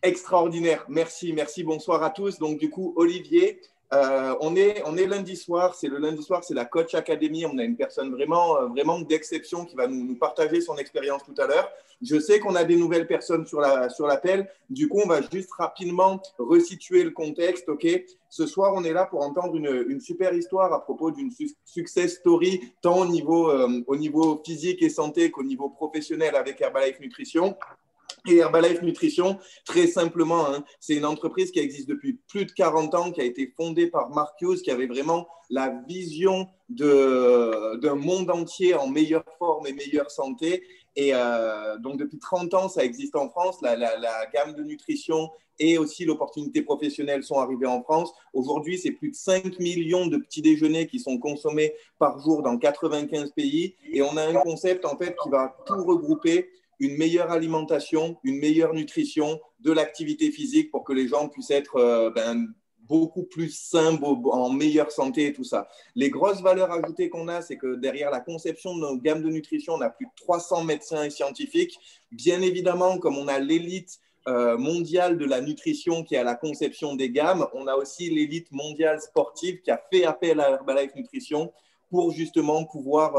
Extraordinaire. Merci, merci. Bonsoir à tous. Donc, du coup, Olivier, on est lundi soir. C'est le lundi soir, c'est la Coach Academy. On a une personne vraiment d'exception qui va nous partager son expérience tout à l'heure. Je sais qu'on a des nouvelles personnes sur l'appel. Du coup, on va juste rapidement resituer le contexte. OK? Ce soir, on est là pour entendre une super histoire à propos d'une success story, tant au niveau physique et santé qu'au niveau professionnel avec Herbalife Nutrition. Et Herbalife Nutrition, très simplement, hein, c'est une entreprise qui existe depuis plus de 40 ans, qui a été fondée par Mark Hughes, qui avait vraiment la vision d'un monde entier en meilleure forme et meilleure santé. Et donc, depuis 30 ans, ça existe en France. La gamme de nutrition et aussi l'opportunité professionnelle sont arrivées en France. Aujourd'hui, c'est plus de 5 millions de petits déjeuners qui sont consommés par jour dans 95 pays. Et on a un concept, en fait, qui va tout regrouper: une meilleure alimentation, une meilleure nutrition, de l'activité physique pour que les gens puissent être beaucoup plus sains, en meilleure santé et tout ça. Les grosses valeurs ajoutées qu'on a, c'est que derrière la conception de nos gammes de nutrition, on a plus de 300 médecins et scientifiques. Bien évidemment, comme on a l'élite mondiale de la nutrition qui est à la conception des gammes, on a aussi l'élite mondiale sportive qui a fait appel à Herbalife Nutrition pour justement pouvoir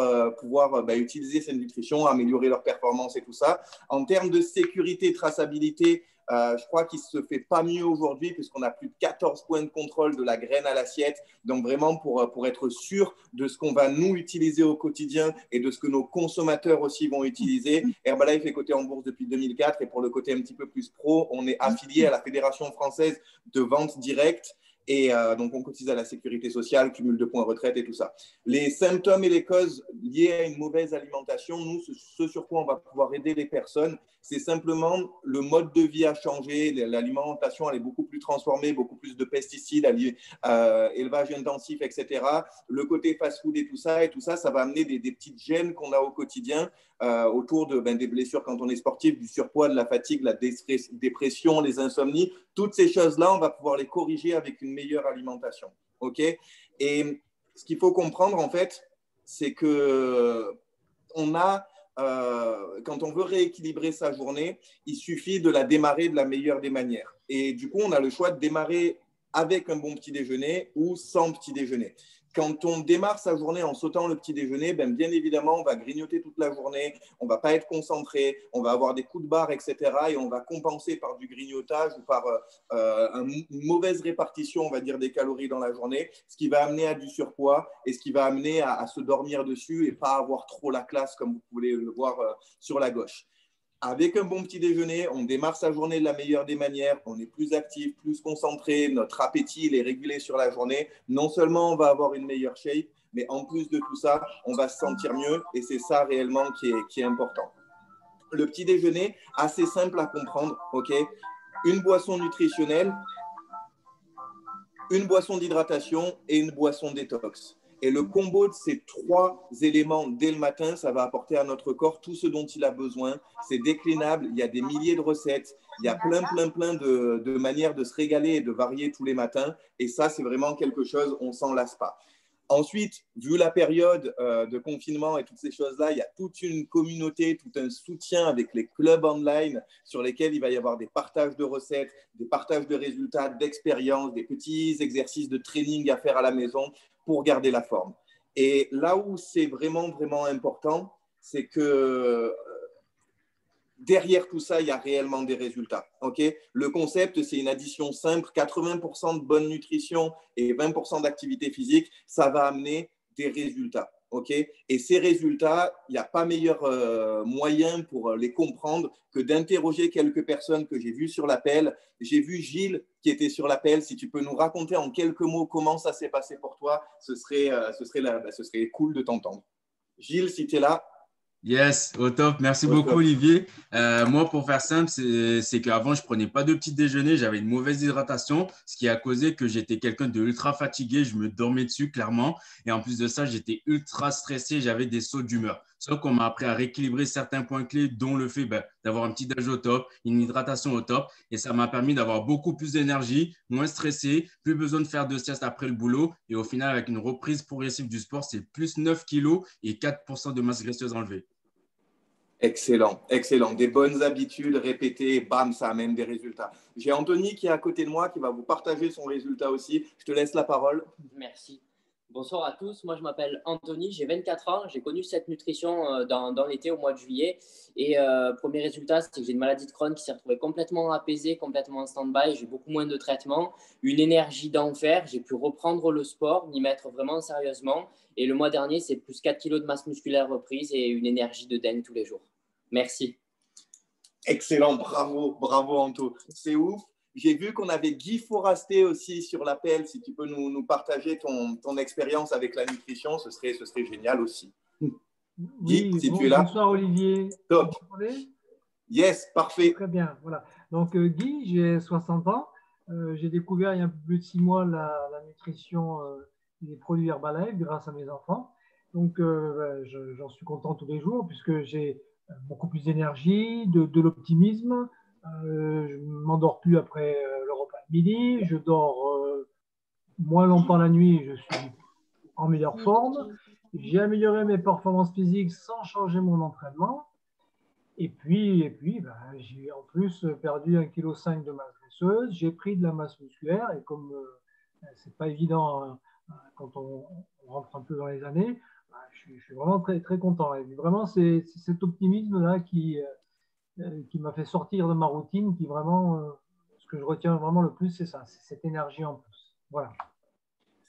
utiliser cette nutrition, améliorer leur performance et tout ça. En termes de sécurité, traçabilité, je crois qu'il ne se fait pas mieux aujourd'hui puisqu'on a plus de 14 points de contrôle de la graine à l'assiette. Donc vraiment pour être sûr de ce qu'on va nous utiliser au quotidien et de ce que nos consommateurs aussi vont utiliser. Herbalife est coté en bourse depuis 2004 et pour le côté un petit peu plus pro, on est affilié à la Fédération française de vente directe. Et donc, on cotise à la sécurité sociale, cumul de points retraite et tout ça. Les symptômes et les causes liées à une mauvaise alimentation, nous, ce sur quoi on va pouvoir aider les personnes, c'est simplement le mode de vie a changé, l'alimentation, elle est beaucoup plus transformée, beaucoup plus de pesticides, élevage intensif, etc. Le côté fast-food et tout ça, ça va amener des petites gênes qu'on a au quotidien autour des blessures quand on est sportif, du surpoids, de la fatigue, la dépression, les insomnies. Toutes ces choses-là, on va pouvoir les corriger avec une meilleure alimentation. OK? Et ce qu'il faut comprendre, en fait, c'est que quand on veut rééquilibrer sa journée, il suffit de la démarrer de la meilleure des manières. Et du coup, on a le choix de démarrer avec un bon petit déjeuner ou sans petit déjeuner. Quand on démarre sa journée en sautant le petit déjeuner, bien évidemment, on va grignoter toute la journée, on ne va pas être concentré, on va avoir des coups de barre, etc. Et on va compenser par du grignotage ou par une mauvaise répartition, on va dire, des calories dans la journée, ce qui va amener à du surpoids et ce qui va amener à se dormir dessus et pas avoir trop la classe comme vous pouvez le voir sur la gauche. Avec un bon petit déjeuner, on démarre sa journée de la meilleure des manières, on est plus actif, plus concentré, notre appétit il est régulé sur la journée. Non seulement on va avoir une meilleure shape, mais en plus de tout ça, on va se sentir mieux et c'est ça réellement qui est important. Le petit déjeuner, assez simple à comprendre, ok? Une boisson nutritionnelle, une boisson d'hydratation et une boisson détox. Et le combo de ces trois éléments dès le matin, ça va apporter à notre corps tout ce dont il a besoin. C'est déclinable, il y a des milliers de recettes, il y a plein de manières de se régaler et de varier tous les matins. Et ça, c'est vraiment quelque chose, on ne s'en lasse pas. Ensuite, vu la période de confinement et toutes ces choses-là, il y a toute une communauté, tout un soutien avec les clubs online sur lesquels il va y avoir des partages de recettes, des partages de résultats, d'expériences, des petits exercices de training à faire à la maison pour garder la forme. Et là où c'est vraiment important, c'est que derrière tout ça, il y a réellement des résultats. Okay? Le concept, c'est une addition simple, 80% de bonne nutrition et 20% d'activité physique, ça va amener des résultats. Okay? Et ces résultats, il n'y a pas meilleur moyen pour les comprendre que d'interroger quelques personnes que j'ai vues sur l'appel. J'ai vu Gilles qui était sur l'appel. Si tu peux nous raconter en quelques mots comment ça s'est passé pour toi, ce serait cool de t'entendre. Gilles, si tu es là. Yes, au top. Merci Au beaucoup, top. Olivier. Moi, pour faire simple, c'est qu'avant, je prenais pas de petit déjeuner. J'avais une mauvaise hydratation, ce qui a causé que j'étais quelqu'un de ultra fatigué. Je me dormais dessus, clairement. Et en plus de ça, j'étais ultra stressé. J'avais des sauts d'humeur. Sauf qu'on m'a appris à rééquilibrer certains points clés, dont le fait d'avoir un petit déj au top, une hydratation au top. Et ça m'a permis d'avoir beaucoup plus d'énergie, moins stressé, plus besoin de faire de sieste après le boulot. Et au final, avec une reprise progressive du sport, c'est plus 9 kilos et 4% de masse graisseuse enlevée. Excellent, excellent. Des bonnes habitudes répétées, et bam, ça amène des résultats. J'ai Anthony qui est à côté de moi, qui va vous partager son résultat aussi. Je te laisse la parole. Merci. Bonsoir à tous, moi je m'appelle Anthony, j'ai 24 ans, j'ai connu cette nutrition dans l'été au mois de juillet et premier résultat c'est que j'ai une maladie de Crohn qui s'est retrouvée complètement apaisée, complètement en stand-by, j'ai beaucoup moins de traitements, une énergie d'enfer, j'ai pu reprendre le sport, m'y mettre vraiment sérieusement et le mois dernier c'est plus 4 kilos de masse musculaire reprise et une énergie de dingue tous les jours. Merci. Excellent, bravo, bravo Anto, c'est ouf. J'ai vu qu'on avait Guy Forasté aussi sur l'appel. Si tu peux nous partager ton expérience avec la nutrition, ce serait génial aussi. Oui, Guy, si tu es là. Bonsoir Olivier. Top. Yes, parfait. Très bien, voilà. Donc Guy, j'ai 60 ans. J'ai découvert il y a un peu plus de 6 mois la nutrition des produits Herbalife grâce à mes enfants. Donc j'en suis content tous les jours puisque j'ai beaucoup plus d'énergie, de l'optimisme. Je ne m'endors plus après le repas de midi. Je dors moins longtemps la nuit. Je suis en meilleure forme. J'ai amélioré mes performances physiques sans changer mon entraînement. Et puis j'ai en plus perdu 1,5 kg de masse graisseuse. J'ai pris de la masse musculaire. Et comme c'est pas évident quand on rentre un peu dans les années, je suis vraiment très, très content. Et vraiment, c'est cet optimisme-là qui m'a fait sortir de ma routine, qui vraiment, ce que je retiens vraiment le plus, c'est ça, c'est cette énergie en plus. Voilà.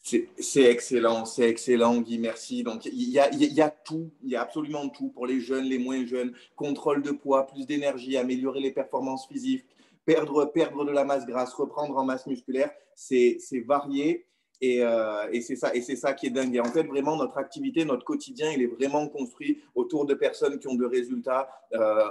C'est excellent, Guy, merci. Donc, il y a tout, il y a absolument tout pour les jeunes, les moins jeunes. Contrôle de poids, plus d'énergie, améliorer les performances physiques, perdre de la masse grasse, reprendre en masse musculaire, c'est varié. Et c'est ça qui est dingue. Et en fait, vraiment, notre activité, notre quotidien, il est vraiment construit autour de personnes qui ont de résultats,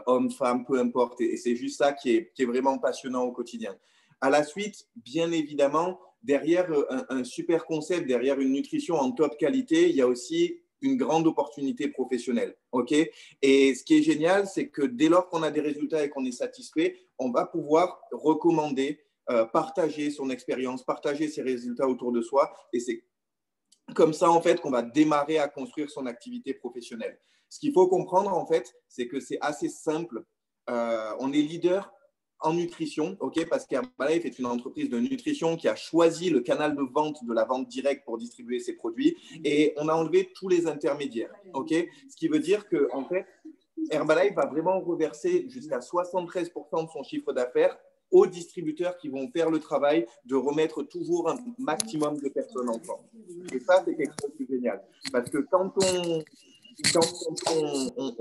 hommes, femmes, peu importe. Et c'est juste ça qui est vraiment passionnant au quotidien. À la suite, bien évidemment, derrière un super concept, derrière une nutrition en top qualité, il y a aussi une grande opportunité professionnelle. Okay, et ce qui est génial, c'est que dès lors qu'on a des résultats et qu'on est satisfait, on va pouvoir recommander, partager son expérience, partager ses résultats autour de soi. Et c'est comme ça, en fait, qu'on va démarrer à construire son activité professionnelle. Ce qu'il faut comprendre, en fait, c'est que c'est assez simple. On est leader en nutrition, okay, parce qu'Herbalife est une entreprise de nutrition qui a choisi le canal de vente de la vente directe pour distribuer ses produits et on a enlevé tous les intermédiaires. Okay, ce qui veut dire que, en fait, Herbalife va vraiment reverser jusqu'à 73% de son chiffre d'affaires aux distributeurs qui vont faire le travail de remettre toujours un maximum de personnes en forme. Et ça, c'est quelque chose de génial. Parce que quand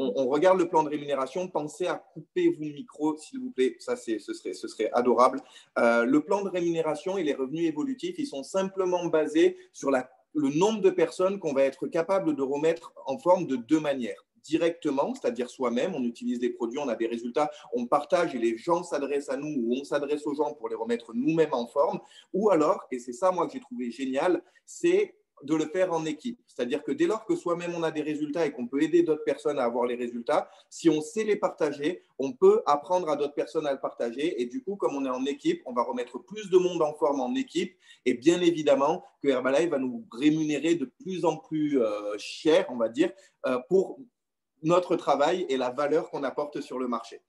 on regarde le plan de rémunération, pensez à couper vous le micro, s'il vous plaît. Ça, ce serait adorable. Le plan de rémunération et les revenus évolutifs, ils sont simplement basés sur le nombre de personnes qu'on va être capable de remettre en forme de deux manières. Directement, c'est-à-dire soi-même, on utilise des produits, on a des résultats, on partage et les gens s'adressent à nous ou on s'adresse aux gens pour les remettre nous-mêmes en forme. Ou alors, et c'est ça moi que j'ai trouvé génial, c'est de le faire en équipe. C'est-à-dire que dès lors que soi-même on a des résultats et qu'on peut aider d'autres personnes à avoir les résultats, si on sait les partager, on peut apprendre à d'autres personnes à le partager. Et du coup, comme on est en équipe, on va remettre plus de monde en forme en équipe. Et bien évidemment que Herbalife va nous rémunérer de plus en plus cher, on va dire, pour notre travail et la valeur qu'on apporte sur le marché.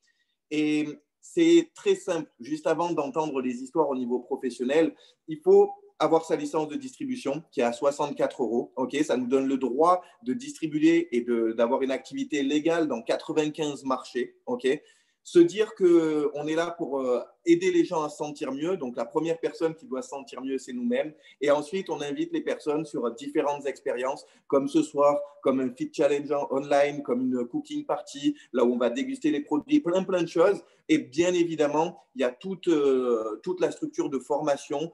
Et c'est très simple. Juste avant d'entendre les histoires au niveau professionnel, il faut avoir sa licence de distribution qui est à 64 €. Okay, ça nous donne le droit de distribuer et d'avoir une activité légale dans 95 marchés. Okay, se dire qu'on est là pour aider les gens à se sentir mieux. Donc, la première personne qui doit se sentir mieux, c'est nous-mêmes. Et ensuite, on invite les personnes sur différentes expériences, comme ce soir, comme un fit challenge online, comme une cooking party, là où on va déguster les produits, plein de choses. Et bien évidemment, il y a toute la structure de formation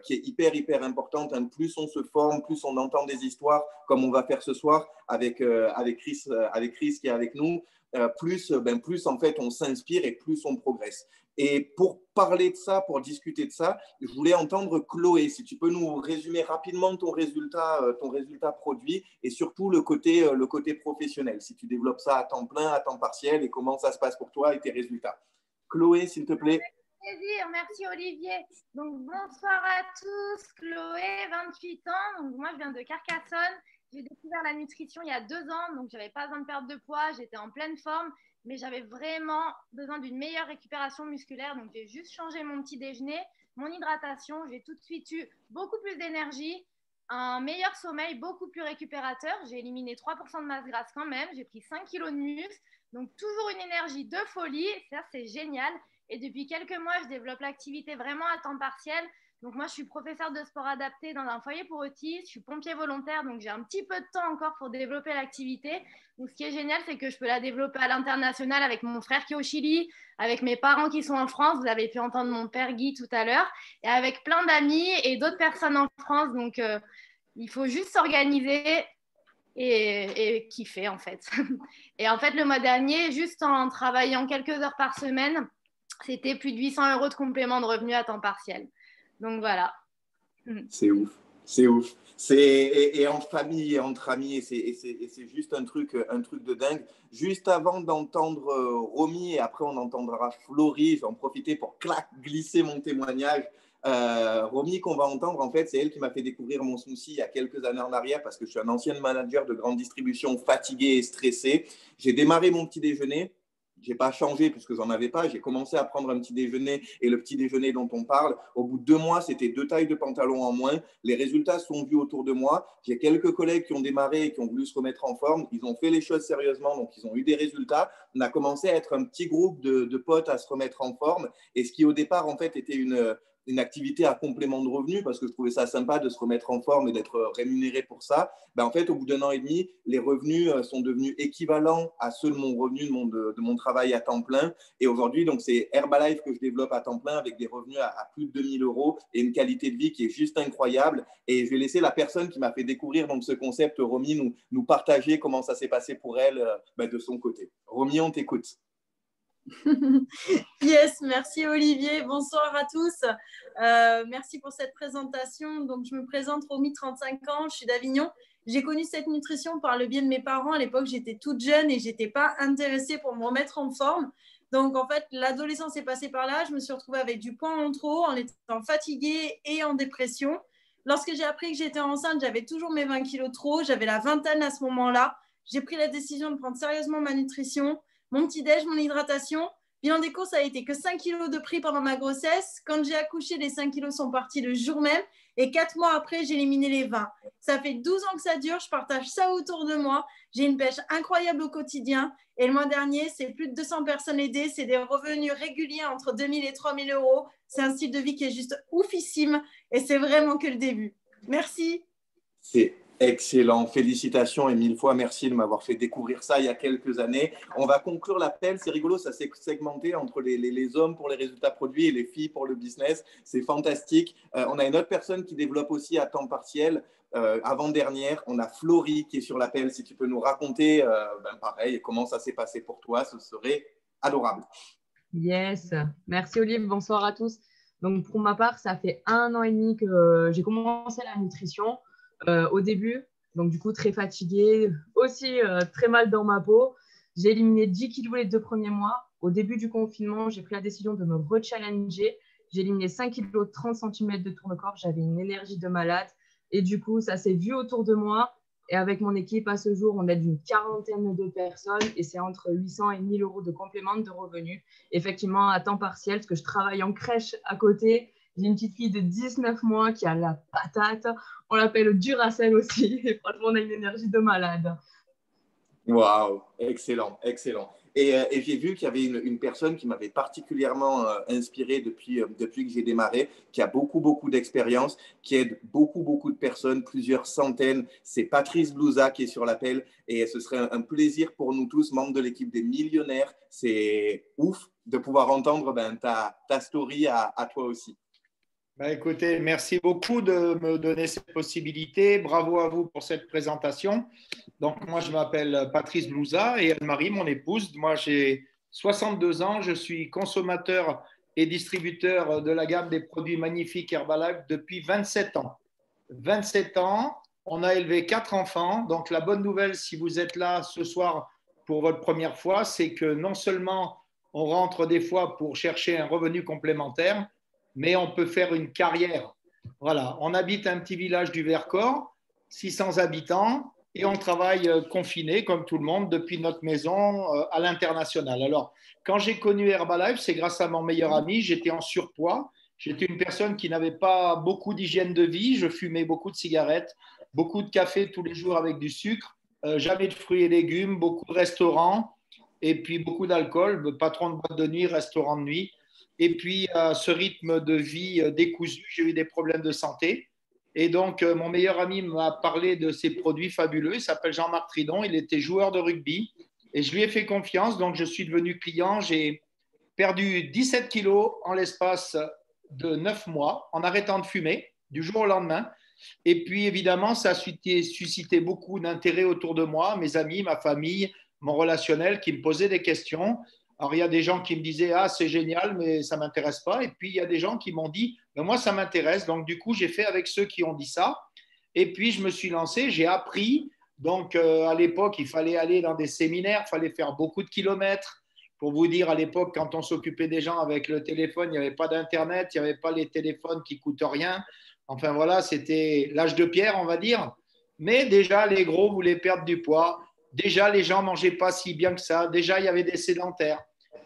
qui est hyper importante. Hein. Plus on se forme, plus on entend des histoires, comme on va faire ce soir avec Chris qui est avec nous. Plus en fait on s'inspire et plus on progresse. Et pour parler de ça, pour discuter de ça, je voulais entendre Chloé, si tu peux nous résumer rapidement ton résultat produit et surtout le côté professionnel, si tu développes ça à temps plein, à temps partiel et comment ça se passe pour toi et tes résultats. Chloé, s'il te plaît. Avec plaisir, merci Olivier. Donc bonsoir à tous, Chloé, 28 ans, donc moi je viens de Carcassonne. J'ai découvert la nutrition il y a 2 ans, donc je n'avais pas besoin de perdre de poids, j'étais en pleine forme, mais j'avais vraiment besoin d'une meilleure récupération musculaire. Donc j'ai juste changé mon petit déjeuner, mon hydratation, j'ai tout de suite eu beaucoup plus d'énergie, un meilleur sommeil, beaucoup plus récupérateur. J'ai éliminé 3% de masse grasse quand même, j'ai pris 5 kilos de muscle, donc toujours une énergie de folie, ça c'est génial. Et depuis quelques mois, je développe l'activité vraiment à temps partiel. Donc moi, je suis professeure de sport adapté dans un foyer pour autistes, je suis pompier volontaire, donc j'ai un petit peu de temps encore pour développer l'activité. Donc ce qui est génial, c'est que je peux la développer à l'international avec mon frère qui est au Chili, avec mes parents qui sont en France, vous avez pu entendre mon père Guy tout à l'heure, et avec plein d'amis et d'autres personnes en France. Donc il faut juste s'organiser et kiffer en fait. Et en fait, le mois dernier, juste en travaillant quelques heures par semaine, c'était plus de 800 € de complément de revenus à temps partiel. Donc voilà. C'est ouf, c'est ouf. Et en famille et entre amis, et c'est juste un truc de dingue. Juste avant d'entendre Romy, et après on entendra Florie, je vais en profiter pour glisser mon témoignage. Romy qu'on va entendre, en fait, c'est elle qui m'a fait découvrir mon souci il y a quelques années en arrière parce que je suis un ancien manager de grande distribution fatigué et stressé. J'ai démarré mon petit déjeuner. Je n'ai pas changé puisque j'en avais pas. J'ai commencé à prendre un petit déjeuner et le petit déjeuner dont on parle, au bout de 2 mois, c'était 2 tailles de pantalon en moins. Les résultats sont vus autour de moi. J'ai quelques collègues qui ont démarré et qui ont voulu se remettre en forme. Ils ont fait les choses sérieusement, donc ils ont eu des résultats. On a commencé à être un petit groupe de potes à se remettre en forme. Et ce qui au départ, en fait, était une activité à complément de revenus parce que je trouvais ça sympa de se remettre en forme et d'être rémunéré pour ça. Ben, en fait, au bout d'1 an et demi, les revenus sont devenus équivalents à ceux de mon revenu de mon travail à temps plein. Et aujourd'hui, donc, c'est Herbalife que je développe à temps plein avec des revenus à plus de 2 000 € et une qualité de vie qui est juste incroyable. Et je vais laisser la personne qui m'a fait découvrir donc, ce concept, Romy, nous partager comment ça s'est passé pour elle de son côté. Romy, on t'écoute. Yes, merci Olivier. Bonsoir à tous. Merci pour cette présentation. Donc, je me présente Romy, 35 ans, je suis d'Avignon. J'ai connu cette nutrition par le biais de mes parents. À l'époque, j'étais toute jeune et je n'étais pas intéressée pour me remettre en forme. Donc, en fait, l'adolescence est passée par là. Je me suis retrouvée avec du poids en trop, en étant fatiguée et en dépression. Lorsque j'ai appris que j'étais enceinte, j'avais toujours mes 20 kilos trop. J'avais la vingtaine à ce moment-là. J'ai pris la décision de prendre sérieusement ma nutrition, mon petit-déj, mon hydratation. Bilan des courses, ça a été que 5 kilos de pris pendant ma grossesse. Quand j'ai accouché, les 5 kilos sont partis le jour même. Et 4 mois après, j'ai éliminé les 20. Ça fait 12 ans que ça dure. Je partage ça autour de moi. J'ai une pêche incroyable au quotidien. Et le mois dernier, c'est plus de 200 personnes aidées. C'est des revenus réguliers entre 2 000 et 3 000 €. C'est un style de vie qui est juste oufissime. Et c'est vraiment que le début. Merci. C'est excellent. Félicitations et 1000 fois merci de m'avoir fait découvrir ça il y a quelques années. On va conclure l'appel. C'est rigolo, ça s'est segmenté entre les hommes pour les résultats produits et les filles pour le business. C'est fantastique. On a une autre personne qui développe aussi à temps partiel. Avant-dernière, on a Florie qui est sur l'appel. Si tu peux nous raconter, pareil, comment ça s'est passé pour toi, ce serait adorable. Yes, merci Olive, bonsoir à tous. Donc pour ma part, ça fait 1 an et demi que j'ai commencé la nutrition. Au début, donc du coup très fatiguée, aussi très mal dans ma peau. J'ai éliminé 10 kilos les 2 premiers mois. Au début du confinement, j'ai pris la décision de me rechallenger. J'ai éliminé 5 kilos, 30 cm de tourne-corps. J'avais une énergie de malade. Et du coup, ça s'est vu autour de moi. Et avec mon équipe, à ce jour, on est d'une 40aine de personnes et c'est entre 800 et 1 000 € de complément de revenus. Effectivement, à temps partiel, parce que je travaille en crèche à côté. J'ai une petite fille de 19 mois qui a la patate. On l'appelle Duracell aussi. Et franchement, on a une énergie de malade. Waouh, excellent, excellent. Et j'ai vu qu'il y avait une personne qui m'avait particulièrement inspiré depuis que j'ai démarré, qui a beaucoup d'expérience, qui aide beaucoup de personnes, plusieurs centaines. C'est Patrice Blouza qui est sur l'appel et ce serait un plaisir pour nous tous, membres de l'équipe des millionnaires. C'est ouf de pouvoir entendre ta story à toi aussi. Écoutez, merci beaucoup de me donner cette possibilité. Bravo à vous pour cette présentation. Donc, moi, je m'appelle Patrice Blouza et Anne-Marie, mon épouse. Moi, j'ai 62 ans. Je suis consommateur et distributeur de la gamme des produits magnifiques Herbalife depuis 27 ans. 27 ans, on a élevé 4 enfants. Donc, la bonne nouvelle, si vous êtes là ce soir pour votre première fois, c'est que non seulement on rentre des fois pour chercher un revenu complémentaire, mais on peut faire une carrière. Voilà, on habite un petit village du Vercors, 600 habitants. et on travaille confiné, comme tout le monde, depuis notre maison à l'international. Alors, quand j'ai connu Herbalife, c'est grâce à mon meilleur ami. J'étais en surpoids. J'étais une personne qui n'avait pas beaucoup d'hygiène de vie. Je fumais beaucoup de cigarettes, beaucoup de café tous les jours avec du sucre, jamais de fruits et légumes, beaucoup de restaurants et puis beaucoup d'alcool, patron de boîte de nuit, restaurant de nuit. Et puis, à ce rythme de vie décousu, j'ai eu des problèmes de santé. Et donc, mon meilleur ami m'a parlé de ces produits fabuleux. Il s'appelle Jean-Marc Tridon. Il était joueur de rugby. Et je lui ai fait confiance. Donc, je suis devenu client. J'ai perdu 17 kilos en l'espace de 9 mois en arrêtant de fumer du jour au lendemain. Et puis, évidemment, ça a suscité beaucoup d'intérêt autour de moi, mes amis, ma famille, mon relationnel qui me posaient des questions. Alors, il y a des gens qui me disaient « Ah, c'est génial, mais ça ne m'intéresse pas ». Et puis, il y a des gens qui m'ont dit « Moi, ça m'intéresse ». Donc, du coup, j'ai fait avec ceux qui ont dit ça. Et puis, je me suis lancé, j'ai appris. Donc, à l'époque, il fallait aller dans des séminaires, il fallait faire beaucoup de kilomètres. Pour vous dire, à l'époque, quand on s'occupait des gens avec le téléphone, il n'y avait pas d'Internet, il n'y avait pas les téléphones qui ne coûtent rien. Enfin, voilà, c'était l'âge de pierre, on va dire. Mais déjà, les gros voulaient perdre du poids. Déjà, les gens ne mangeaient pas si bien que ça. Déjà, il y avait des sédentaires.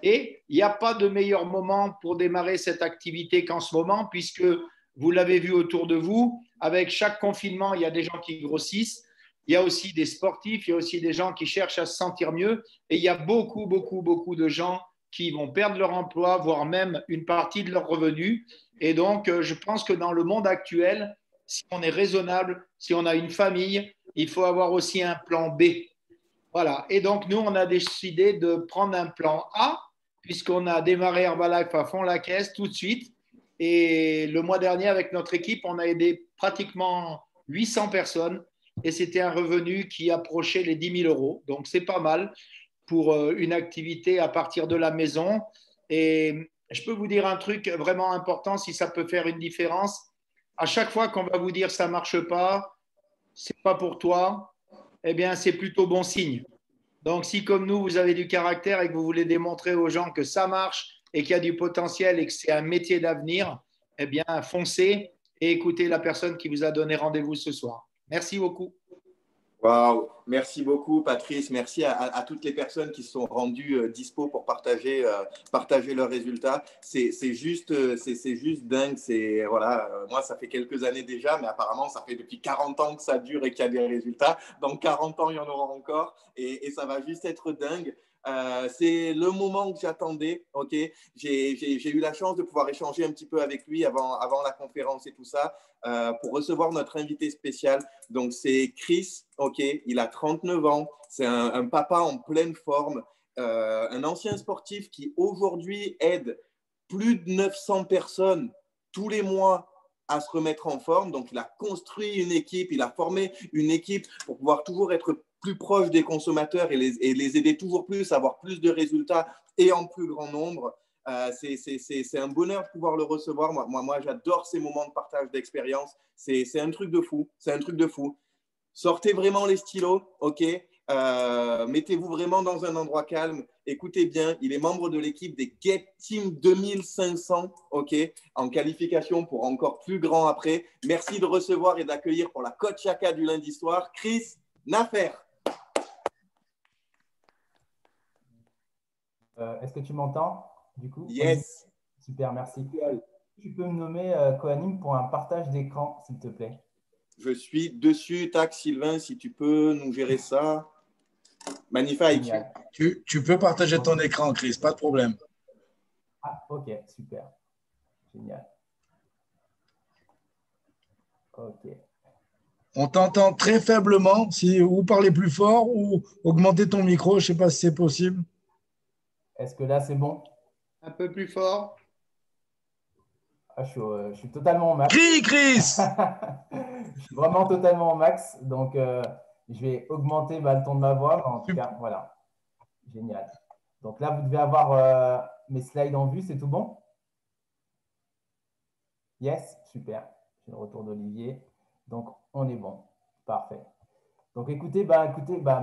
Et il n'y a pas de meilleur moment pour démarrer cette activité qu'en ce moment, puisque vous l'avez vu autour de vous, avec chaque confinement, il y a des gens qui grossissent, il y a aussi des sportifs, il y a aussi des gens qui cherchent à se sentir mieux, et il y a beaucoup, beaucoup, beaucoup de gens qui vont perdre leur emploi, voire même une partie de leurs revenus. Et donc, je pense que dans le monde actuel, si on est raisonnable, si on a une famille, il faut avoir aussi un plan B. Voilà. Et donc, nous, on a décidé de prendre un plan A, puisqu'on a démarré Herbalife à fond la caisse tout de suite. Et le mois dernier, avec notre équipe, on a aidé pratiquement 800 personnes et c'était un revenu qui approchait les 10 000 euros. Donc, c'est pas mal pour une activité à partir de la maison. Et je peux vous dire un truc vraiment important, si ça peut faire une différence. À chaque fois qu'on va vous dire ça ne marche pas, c'est pas pour toi, eh bien, c'est plutôt bon signe. Donc, si comme nous, vous avez du caractère et que vous voulez démontrer aux gens que ça marche et qu'il y a du potentiel et que c'est un métier d'avenir, eh bien, foncez et écoutez la personne qui vous a donné rendez-vous ce soir. Merci beaucoup. Waouh, merci beaucoup Patrice, merci à toutes les personnes qui se sont rendues dispo pour partager leurs résultats. C'est juste dingue. Voilà, moi ça fait quelques années déjà, mais apparemment ça fait depuis 40 ans que ça dure et qu'il y a des résultats. Dans 40 ans il y en aura encore et ça va juste être dingue. C'est le moment que j'attendais. Ok, j'ai eu la chance de pouvoir échanger un petit peu avec lui avant la conférence et tout ça pour recevoir notre invité spécial. Donc c'est Chris. Ok, il a 39 ans. C'est un papa en pleine forme, un ancien sportif qui aujourd'hui aide plus de 900 personnes tous les mois à se remettre en forme. Donc, il a construit une équipe, il a formé une équipe pour pouvoir toujours être plus proche des consommateurs et les aider toujours plus à avoir plus de résultats et en plus grand nombre. C'est un bonheur de pouvoir le recevoir. Moi j'adore ces moments de partage d'expérience. C'est un truc de fou. C'est un truc de fou. Sortez vraiment les stylos, ok. Mettez-vous vraiment dans un endroit calme. Écoutez bien, il est membre de l'équipe des Get Team 2500, ok, en qualification pour encore plus grand après. Merci de recevoir et d'accueillir pour la Coach Chaka du lundi soir, Chris Nafer. Est-ce que tu m'entends du coup? Yes. Super, merci. Tu peux me nommer co-anime pour un partage d'écran, s'il te plaît? Je suis dessus. Tac, Sylvain, si tu peux nous gérer ça. Magnifique. Tu peux partager ton écran, Chris, pas de problème. Ah, ok, super. Génial. Ok. On t'entend très faiblement. Ou parler plus fort ou augmenter ton micro. Je ne sais pas si c'est possible. Est-ce que là, c'est bon? Un peu plus fort. Ah, je suis totalement au max. Crie, Chris. Je suis vraiment totalement au max. Donc, je vais augmenter le ton de ma voix. En tout cas, voilà. Génial. Donc là, vous devez avoir mes slides en vue. C'est tout bon? Yes, super. J'ai le retour d'Olivier. Donc, on est bon. Parfait. Donc, écoutez,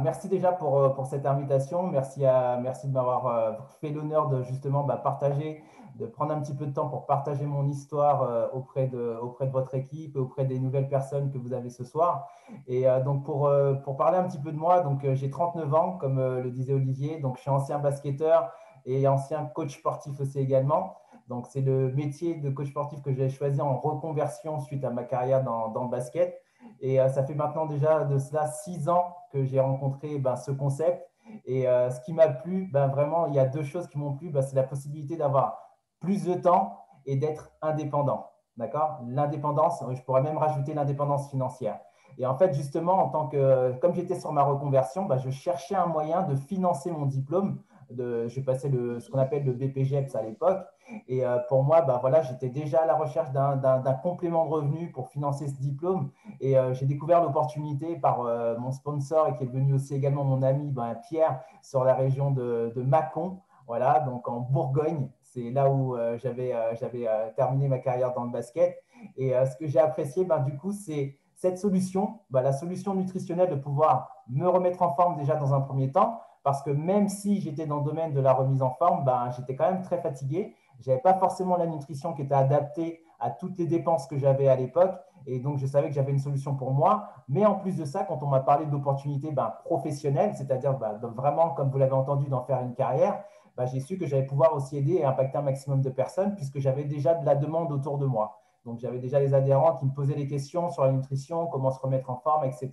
merci déjà pour cette invitation. Merci de m'avoir fait l'honneur de justement partager, de prendre un petit peu de temps pour partager mon histoire auprès de votre équipe et auprès des nouvelles personnes que vous avez ce soir. Et donc, pour parler un petit peu de moi, donc j'ai 39 ans, comme le disait Olivier. Donc, je suis ancien basketteur et ancien coach sportif aussi également. Donc, c'est le métier de coach sportif que j'ai choisi en reconversion suite à ma carrière dans le basket. Et ça fait maintenant déjà de cela 6 ans que j'ai rencontré ce concept. Et ce qui m'a plu, vraiment, il y a deux choses qui m'ont plu. C'est la possibilité d'avoir plus de temps et d'être indépendant. D'accord? L'indépendance, je pourrais même rajouter l'indépendance financière. Et en fait, justement, comme j'étais sur ma reconversion, je cherchais un moyen de financer mon diplôme. Je passais ce qu'on appelle le BPGEPS à l'époque. Et pour moi, voilà, j'étais déjà à la recherche d'un complément de revenu pour financer ce diplôme. Et j'ai découvert l'opportunité par mon sponsor et qui est devenu aussi également mon ami Pierre sur la région de Mâcon, voilà, donc en Bourgogne. C'est là où j'avais terminé ma carrière dans le basket. Et ce que j'ai apprécié, du coup, c'est cette solution, la solution nutritionnelle de pouvoir me remettre en forme déjà dans un premier temps, parce que même si j'étais dans le domaine de la remise en forme, j'étais quand même très fatigué. Je n'avais pas forcément la nutrition qui était adaptée à toutes les dépenses que j'avais à l'époque. Et donc, je savais que j'avais une solution pour moi. Mais en plus de ça, quand on m'a parlé d'opportunités professionnelles, c'est-à-dire vraiment, comme vous l'avez entendu, d'en faire une carrière, j'ai su que j'allais pouvoir aussi aider et impacter un maximum de personnes puisque j'avais déjà de la demande autour de moi. Donc, j'avais déjà les adhérents qui me posaient des questions sur la nutrition, comment se remettre en forme, etc.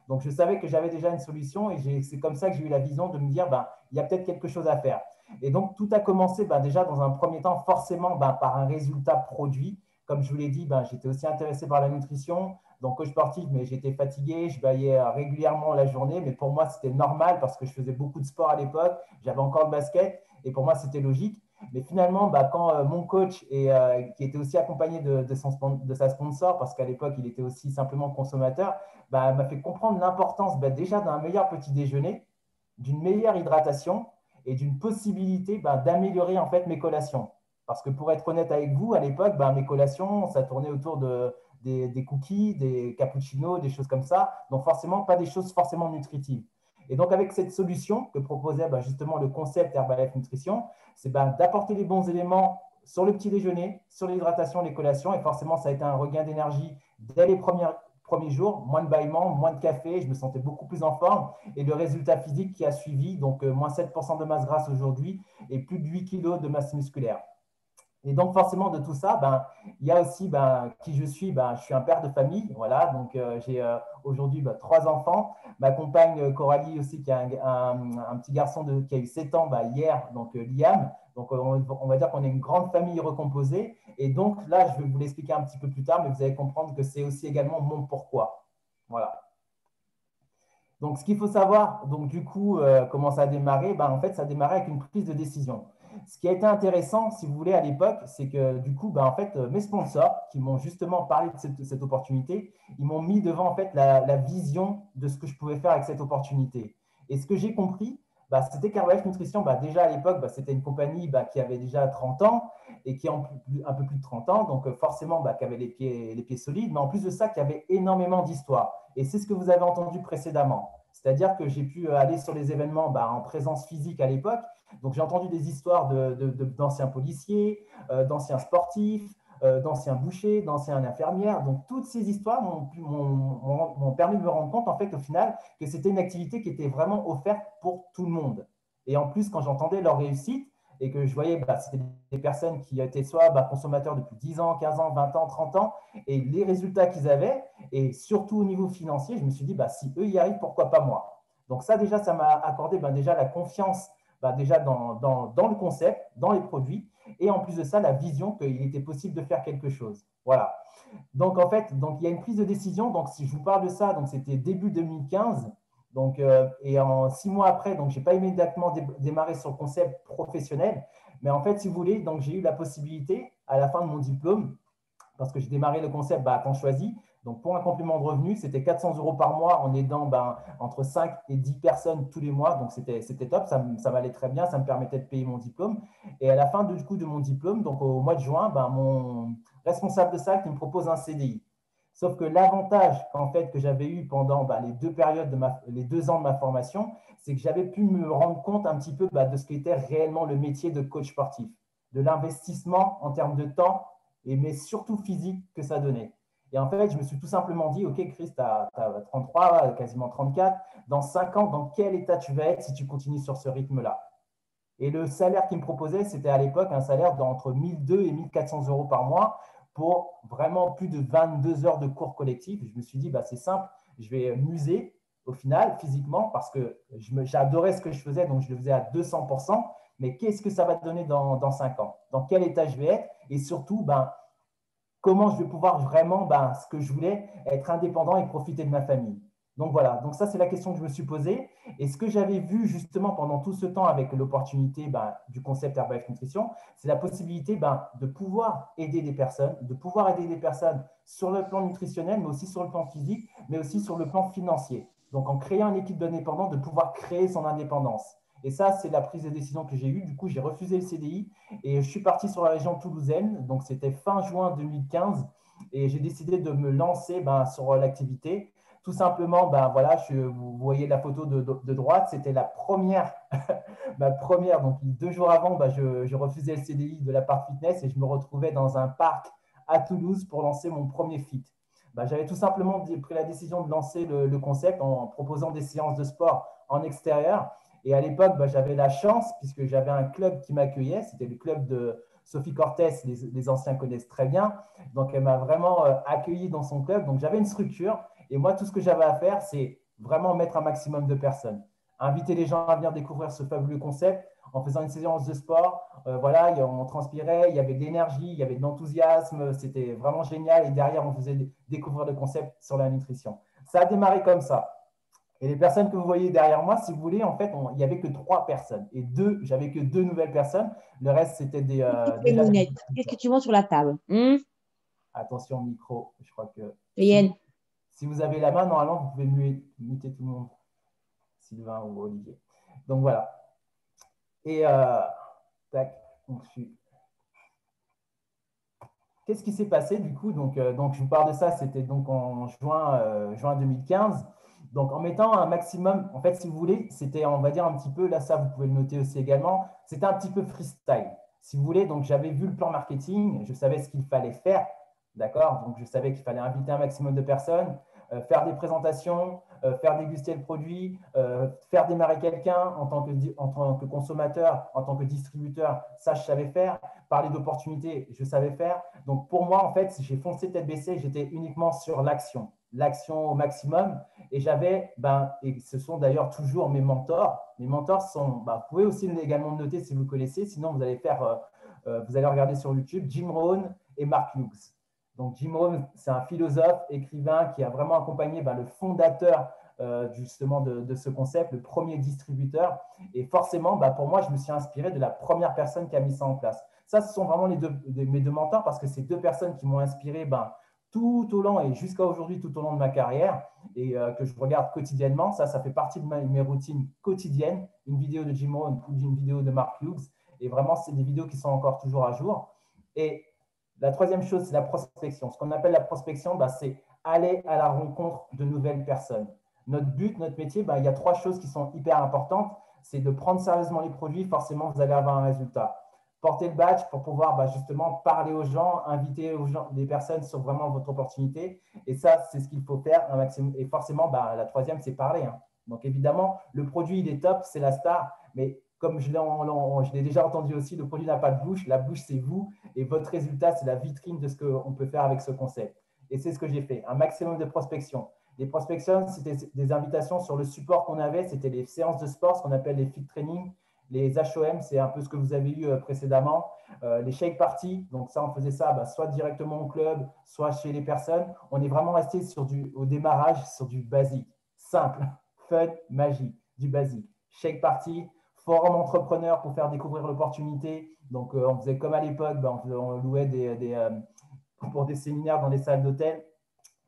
Donc, je savais que j'avais déjà une solution et c'est comme ça que j'ai eu la vision de me dire, il y a peut-être quelque chose à faire. Et donc, tout a commencé déjà dans un premier temps, forcément par un résultat produit. Comme je vous l'ai dit, j'étais aussi intéressé par la nutrition, donc coach sportif, mais j'étais fatigué, je baillais régulièrement la journée, mais pour moi, c'était normal parce que je faisais beaucoup de sport à l'époque, j'avais encore le basket, et pour moi, c'était logique. Mais finalement, quand mon coach, qui était aussi accompagné de sa sponsor, parce qu'à l'époque, il était aussi simplement consommateur, m'a fait comprendre l'importance déjà d'un meilleur petit déjeuner, d'une meilleure hydratation et d'une possibilité d'améliorer en fait mes collations. Parce que pour être honnête avec vous, à l'époque, mes collations, ça tournait autour des cookies, des cappuccinos, des choses comme ça. Donc forcément, pas des choses forcément nutritives. Et donc, avec cette solution que proposait justement le concept Herbalife Nutrition, c'est d'apporter les bons éléments sur le petit déjeuner, sur l'hydratation, les collations. Et forcément, ça a été un regain d'énergie dès les premiers jours, moins de bâillements, moins de café, je me sentais beaucoup plus en forme. Et le résultat physique qui a suivi, donc moins 7% de masse grasse aujourd'hui et plus de 8 kg de masse musculaire. Et donc, forcément, de tout ça, il y a aussi qui je suis. Je suis un père de famille. Voilà, donc j'ai aujourd'hui 3 enfants. Ma compagne Coralie aussi, qui a un petit garçon qui a eu 7 ans hier, donc Liam. Donc, on va dire qu'on est une grande famille recomposée. Et donc, là, je vais vous l'expliquer un petit peu plus tard, mais vous allez comprendre que c'est aussi également mon pourquoi. Voilà. Donc, ce qu'il faut savoir, donc du coup, comment ça a démarré, en fait, ça a démarré avec une prise de décision. Ce qui a été intéressant, si vous voulez, à l'époque, c'est que du coup, en fait, mes sponsors qui m'ont justement parlé de cette opportunité, ils m'ont mis devant en fait la vision de ce que je pouvais faire avec cette opportunité. Et ce que j'ai compris, c'était qu'Herbalife Nutrition, déjà à l'époque, c'était une compagnie qui avait déjà 30 ans et qui a un peu plus de 30 ans, donc forcément qui avait les pieds solides, mais en plus de ça, qui avait énormément d'histoire. Et c'est ce que vous avez entendu précédemment. C'est-à-dire que j'ai pu aller sur les événements en présence physique à l'époque. Donc, j'ai entendu des histoires d'anciens policiers, d'anciens sportifs, d'anciens bouchers, d'anciennes infirmières. Donc, toutes ces histoires m'ont permis de me rendre compte, en fait, au final, que c'était une activité qui était vraiment offerte pour tout le monde. Et en plus, quand j'entendais leur réussite et que je voyais, c'était des personnes qui étaient soit consommateurs depuis 10 ans, 15 ans, 20 ans, 30 ans, et les résultats qu'ils avaient, et surtout au niveau financier, je me suis dit, si eux y arrivent, pourquoi pas moi? Donc ça, déjà, ça m'a accordé déjà la confiance déjà dans le concept, dans les produits, et en plus de ça, la vision qu'il était possible de faire quelque chose. Voilà. Donc, en fait, il y a une prise de décision. Donc, si je vous parle de ça, c'était début 2015. Donc, et en 6 mois après, je n'ai pas immédiatement démarré sur le concept professionnel. Mais en fait, si vous voulez, j'ai eu la possibilité, à la fin de mon diplôme, parce que j'ai démarré le concept à temps choisi. Donc, pour un complément de revenu, c'était 400 € par mois en aidant entre 5 et 10 personnes tous les mois. Donc, c'était top, ça m'allait très bien, ça me permettait de payer mon diplôme. Et à la fin de mon diplôme, donc au mois de juin, mon responsable de salle qui me propose un CDI. Sauf que l'avantage qu'en fait, que j'avais eu pendant les 2 ans de ma formation, c'est que j'avais pu me rendre compte un petit peu de ce qu'était réellement le métier de coach sportif, de l'investissement en termes de temps, mais surtout physique que ça donnait. Et en fait, je me suis tout simplement dit, OK, Chris, tu as 33, quasiment 34, dans 5 ans, dans quel état tu vas être si tu continues sur ce rythme-là? Et le salaire qu'il me proposait, c'était à l'époque un salaire d'entre 1200 et 1400 euros par mois pour vraiment plus de 22 heures de cours collectifs. Je me suis dit, c'est simple, je vais m'user au final physiquement parce que j'adorais ce que je faisais, donc je le faisais à 200%. Mais qu'est-ce que ça va donner dans 5 ans? Dans quel état je vais être? Et surtout, comment je vais pouvoir vraiment, ce que je voulais, être indépendant et profiter de ma famille. Donc voilà, donc ça c'est la question que je me suis posée. Et ce que j'avais vu justement pendant tout ce temps avec l'opportunité du concept Herbalife Nutrition, c'est la possibilité de pouvoir aider des personnes, sur le plan nutritionnel, mais aussi sur le plan physique, mais aussi sur le plan financier. Donc en créant une équipe d'indépendants, de pouvoir créer son indépendance. Et ça, c'est la prise de décision que j'ai eue. Du coup, j'ai refusé le CDI et je suis parti sur la région toulousaine. Donc, c'était fin juin 2015 et j'ai décidé de me lancer sur l'activité. Tout simplement, vous voyez la photo de droite, c'était la première, ma première. Donc, 2 jours avant, je refusais le CDI de la part fitness et je me retrouvais dans un parc à Toulouse pour lancer mon premier fit. J'avais tout simplement pris la décision de lancer le concept en proposant des séances de sport en extérieur. Et à l'époque, j'avais la chance, puisque j'avais un club qui m'accueillait, c'était le club de Sophie Cortès, les anciens connaissent très bien. Donc, elle m'a vraiment accueilli dans son club. Donc, j'avais une structure. Et moi, tout ce que j'avais à faire, c'est vraiment mettre un maximum de personnes. Inviter les gens à venir découvrir ce fabuleux concept en faisant une séance de sport. On transpirait, il y avait de l'énergie, il y avait de l'enthousiasme. C'était vraiment génial. Et derrière, on faisait découvrir le concept sur la nutrition. Ça a démarré comme ça. Et les personnes que vous voyez derrière moi, si vous voulez, en fait, il n'y avait que 3 personnes. Et j'avais que 2 nouvelles personnes. Le reste, c'était des… Qu'est-ce que tu vois sur la table? Attention, micro. Je crois que… Yann. Si vous avez la main, normalement, vous pouvez muter tout le monde. Sylvain ou Olivier. Donc, voilà. Et tac, donc qu'est-ce qui s'est passé du coup donc, je vous parle de ça, c'était donc en juin 2015. Donc, en mettant un maximum, en fait, si vous voulez, c'était, on va dire, un petit peu, là, ça, vous pouvez le noter aussi également, c'était un petit peu freestyle. Si vous voulez, donc, j'avais vu le plan marketing, je savais ce qu'il fallait faire, d'accord? Donc, je savais qu'il fallait inviter un maximum de personnes, faire des présentations, faire déguster le produit, faire démarrer quelqu'un en tant que consommateur, en tant que distributeur, ça, je savais faire. Parler d'opportunités, je savais faire. Donc, pour moi, en fait, j'ai foncé tête baissée, j'étais uniquement sur l'action au maximum. Et j'avais, et ce sont d'ailleurs toujours mes mentors. Mes mentors sont, vous pouvez aussi également noter si vous le connaissez, sinon vous allez regarder sur YouTube, Jim Rohn et Mark Hughes. Donc, Jim Rohn, c'est un philosophe, écrivain qui a vraiment accompagné le fondateur justement de ce concept, le premier distributeur. Et forcément, pour moi, je me suis inspiré de la première personne qui a mis ça en place. Ça, ce sont vraiment mes 2 mentors parce que c'est 2 personnes qui m'ont inspiré tout au long et jusqu'à aujourd'hui, tout au long de ma carrière et que je regarde quotidiennement. Ça fait partie de mes routines quotidiennes. Une vidéo de Jim Rohn ou une vidéo de Mark Hughes. Et vraiment, c'est des vidéos qui sont encore toujours à jour. Et la troisième chose, c'est la prospection. Ce qu'on appelle la prospection, c'est aller à la rencontre de nouvelles personnes. Notre but, notre métier, il y a 3 choses qui sont hyper importantes. C'est de prendre sérieusement les produits. Forcément, vous allez avoir un résultat. Porter le badge pour pouvoir justement parler aux gens, inviter des personnes sur vraiment votre opportunité. Et ça, c'est ce qu'il faut faire un maximum. Et forcément, la troisième, c'est parler. Donc, évidemment, le produit, il est top, c'est la star. Mais comme je l'ai déjà entendu aussi, le produit n'a pas de bouche. La bouche, c'est vous. Et votre résultat, c'est la vitrine de ce qu'on peut faire avec ce concept. Et c'est ce que j'ai fait, un maximum de prospection. Les prospections, c'était des invitations sur le support qu'on avait. C'était les séances de sport, ce qu'on appelle les fit training. Les HOM, c'est un peu ce que vous avez eu précédemment. Les shake parties, donc ça, on faisait ça soit directement au club, soit chez les personnes. On est vraiment resté au démarrage sur du basique, simple, fun, magie, du basique. Shake party, forum entrepreneur pour faire découvrir l'opportunité. Donc, on faisait comme à l'époque, on louait pour des séminaires dans des salles d'hôtel,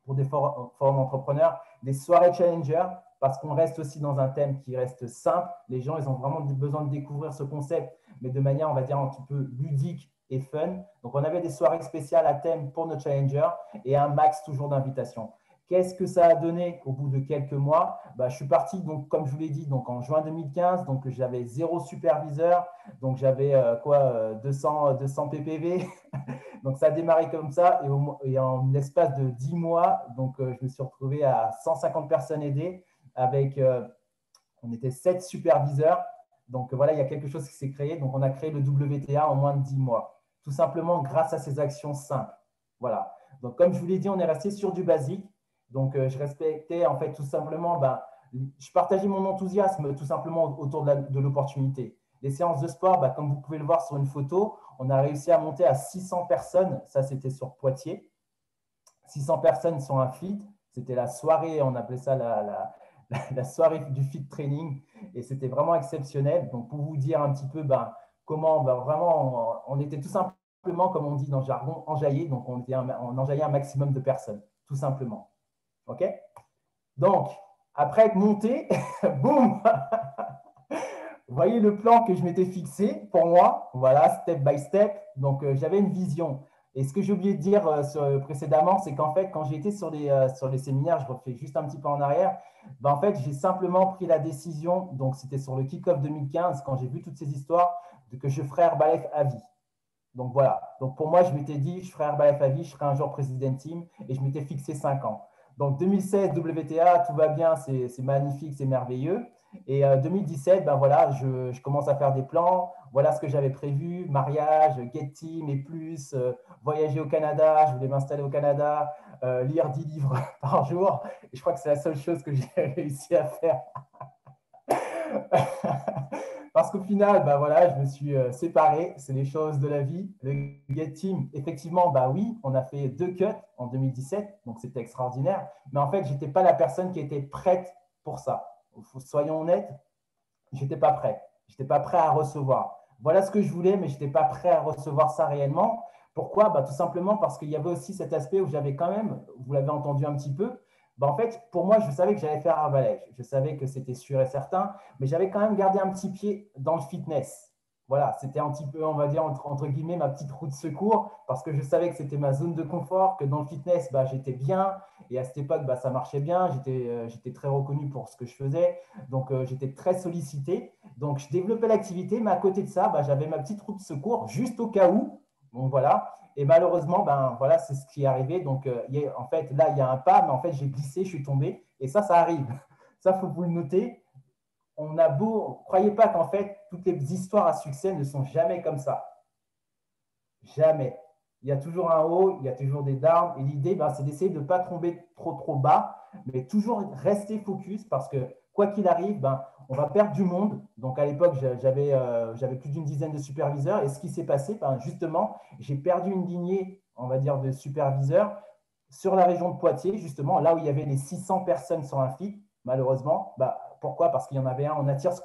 pour des forums entrepreneurs, des soirées challenger, parce qu'on reste aussi dans un thème qui reste simple. Les gens, ils ont vraiment besoin de découvrir ce concept, mais de manière, on va dire, un petit peu ludique et fun. Donc, on avait des soirées spéciales à thème pour nos challengers et un max toujours d'invitations. Qu'est-ce que ça a donné au bout de quelques mois? Je suis parti, donc, comme je vous l'ai dit, donc, en juin 2015. Donc, j'avais 0 superviseur. Donc, j'avais 200 ppv. Donc, ça a démarré comme ça. Et en l'espace de 10 mois, donc, je me suis retrouvé à 150 personnes aidées avec, on était 7 superviseurs. Donc, voilà, il y a quelque chose qui s'est créé. Donc, on a créé le WTA en moins de 10 mois. Tout simplement grâce à ces actions simples. Voilà. Donc, comme je vous l'ai dit, on est resté sur du basique. Donc, je respectais en fait tout simplement, je partageais mon enthousiasme tout simplement autour de l'opportunité. Les séances de sport, comme vous pouvez le voir sur une photo, on a réussi à monter à 600 personnes. Ça, c'était sur Poitiers. 600 personnes sur un fit. C'était la soirée, on appelait ça la soirée du fit training. Et c'était vraiment exceptionnel. Donc, pour vous dire un petit peu comment vraiment, on était tout simplement, comme on dit dans le jargon, enjaillés. Donc, on enjaillait un maximum de personnes, tout simplement. OK? Donc, après être monté, boum! Vous voyez le plan que je m'étais fixé pour moi, voilà, step by step. Donc, j'avais une vision. Et ce que j'ai oublié de dire précédemment, c'est qu'en fait, quand j'ai été sur les séminaires, je refais juste un petit peu en arrière, en fait, j'ai simplement pris la décision, donc c'était sur le kick-off 2015, quand j'ai vu toutes ces histoires, que je ferais Herbalife à vie. Donc, voilà. Donc, pour moi, je m'étais dit, je ferai Herbalife à vie, je serai un jour président team, et je m'étais fixé 5 ans. Donc, 2016, WTA, tout va bien, c'est magnifique, c'est merveilleux. Et 2017, voilà, je commence à faire des plans. Voilà ce que j'avais prévu, mariage, get team et plus, voyager au Canada, je voulais m'installer au Canada, lire 10 livres par jour. Et je crois que c'est la seule chose que j'ai réussi à faire. Parce qu'au final, voilà, je me suis séparé, c'est les choses de la vie. Le Get Team, effectivement, oui, on a fait 2 cuts en 2017, donc c'était extraordinaire. Mais en fait, je n'étais pas la personne qui était prête pour ça. Soyons honnêtes, je n'étais pas prêt. Je n'étais pas prêt à recevoir. Voilà ce que je voulais, mais je n'étais pas prêt à recevoir ça réellement. Pourquoi? Tout simplement parce qu'il y avait aussi cet aspect où j'avais quand même, vous l'avez entendu un petit peu, en fait, pour moi, je savais que j'allais faire Herbalife. Je savais que c'était sûr et certain, mais j'avais quand même gardé un petit pied dans le fitness. Voilà, c'était un petit peu, on va dire, entre guillemets, ma petite roue de secours, parce que je savais que c'était ma zone de confort, que dans le fitness, j'étais bien. Et à cette époque, ça marchait bien. J'étais très reconnu pour ce que je faisais. Donc, j'étais très sollicité. Donc, je développais l'activité, mais à côté de ça, j'avais ma petite roue de secours, juste au cas où. Donc, voilà. Et malheureusement, voilà, c'est ce qui est arrivé. Donc, en fait, là, il y a un pas, mais en fait, j'ai glissé, je suis tombé. Et ça arrive. Ça, il faut vous le noter. On a beau, croyez pas qu'en fait, toutes les histoires à succès ne sont jamais comme ça. Jamais. Il y a toujours un haut, il y a toujours des downs. Et l'idée, c'est d'essayer de ne pas tomber trop bas, mais toujours rester focus parce que quoi qu'il arrive, on va perdre du monde. Donc, à l'époque, j'avais plus d'une dizaine de superviseurs. Et ce qui s'est passé, justement, j'ai perdu une lignée, on va dire, de superviseurs sur la région de Poitiers, justement, là où il y avait les 600 personnes sur un fit. Malheureusement, pourquoi? Parce qu'il y en avait un, on attire ce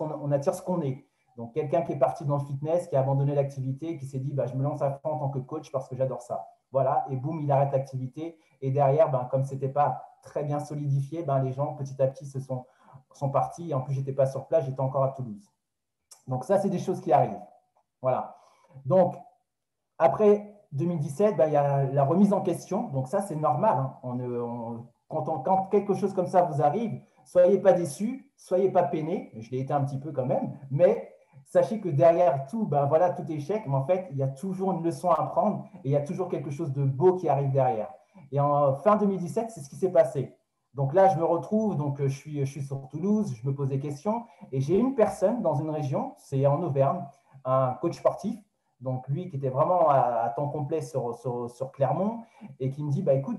qu'on est. Donc, quelqu'un qui est parti dans le fitness, qui a abandonné l'activité, qui s'est dit, je me lance à fond en tant que coach parce que j'adore ça. Voilà, et boum, il arrête l'activité. Et derrière, comme ce n'était pas très bien solidifié, les gens, petit à petit, sont partis. Et en plus, je n'étais pas sur place, j'étais encore à Toulouse. Donc, ça, c'est des choses qui arrivent. Voilà. Donc, après 2017, il y a la remise en question. Donc, ça, c'est normal. Hein. Quand quelque chose comme ça vous arrive, soyez pas déçus, soyez pas peinés. Je l'ai été un petit peu quand même, mais sachez que derrière tout, voilà, tout échec, mais en fait, il y a toujours une leçon à apprendre et il y a toujours quelque chose de beau qui arrive derrière. Et en fin 2017, c'est ce qui s'est passé. Donc là, je me retrouve, donc je suis sur Toulouse, je me pose des questions et j'ai une personne dans une région, c'est en Auvergne, un coach sportif. Donc, lui qui était vraiment à temps complet sur Clermont et qui me dit, écoute,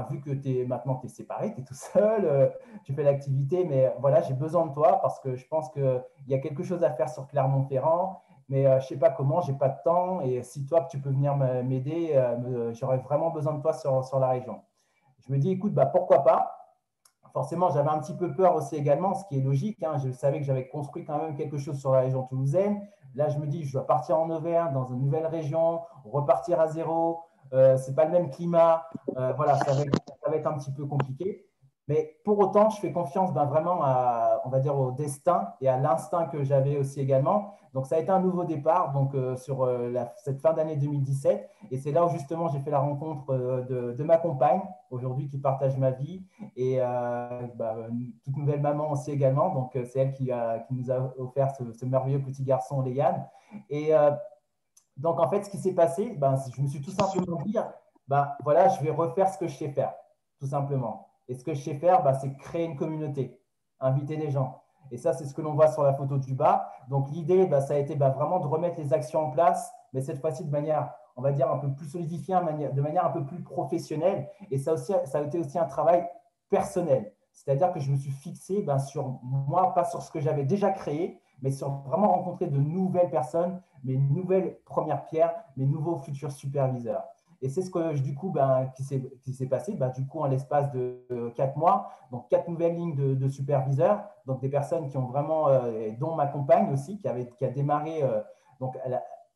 vu que maintenant tu es séparé, tu es tout seul, tu fais l'activité, mais voilà, j'ai besoin de toi parce que je pense qu'il y a quelque chose à faire sur Clermont-Ferrand, mais je ne sais pas comment, je n'ai pas de temps et si toi, tu peux venir m'aider, j'aurais vraiment besoin de toi sur la région. Je me dis, écoute, pourquoi pas? Forcément, j'avais un petit peu peur aussi également, ce qui est logique. Hein, je savais que j'avais construit quand même quelque chose sur la région toulousaine. Là, je me dis, je dois partir en Auvergne, dans une nouvelle région, repartir à zéro. Ce n'est pas le même climat. Voilà, ça va être un petit peu compliqué. Mais pour autant, je fais confiance vraiment on va dire, au destin et à l'instinct que j'avais aussi également. Donc, ça a été un nouveau départ sur cette fin d'année 2017. Et c'est là où justement j'ai fait la rencontre de ma compagne, aujourd'hui qui partage ma vie, et toute nouvelle maman aussi également. Donc, c'est elle qui nous a offert ce merveilleux petit garçon, Léane. Et donc, en fait, ce qui s'est passé, je me suis tout simplement dit, voilà, je vais refaire ce que je sais faire, tout simplement. Et ce que je sais faire, c'est créer une communauté, inviter des gens. Et ça, c'est ce que l'on voit sur la photo du bas. Donc, l'idée, ça a été vraiment de remettre les actions en place, mais cette fois-ci de manière, on va dire, un peu plus solidifiée, de manière un peu plus professionnelle. Et ça a été aussi un travail personnel. C'est-à-dire que je me suis fixé sur moi, pas sur ce que j'avais déjà créé, mais sur vraiment rencontrer de nouvelles personnes, mes nouvelles premières pierres, mes nouveaux futurs superviseurs. Et c'est ce que, du coup, qui s'est passé, du coup, en l'espace de 4 mois, donc 4 nouvelles lignes de superviseurs, donc des personnes qui ont vraiment, dont ma compagne aussi, qui a démarré,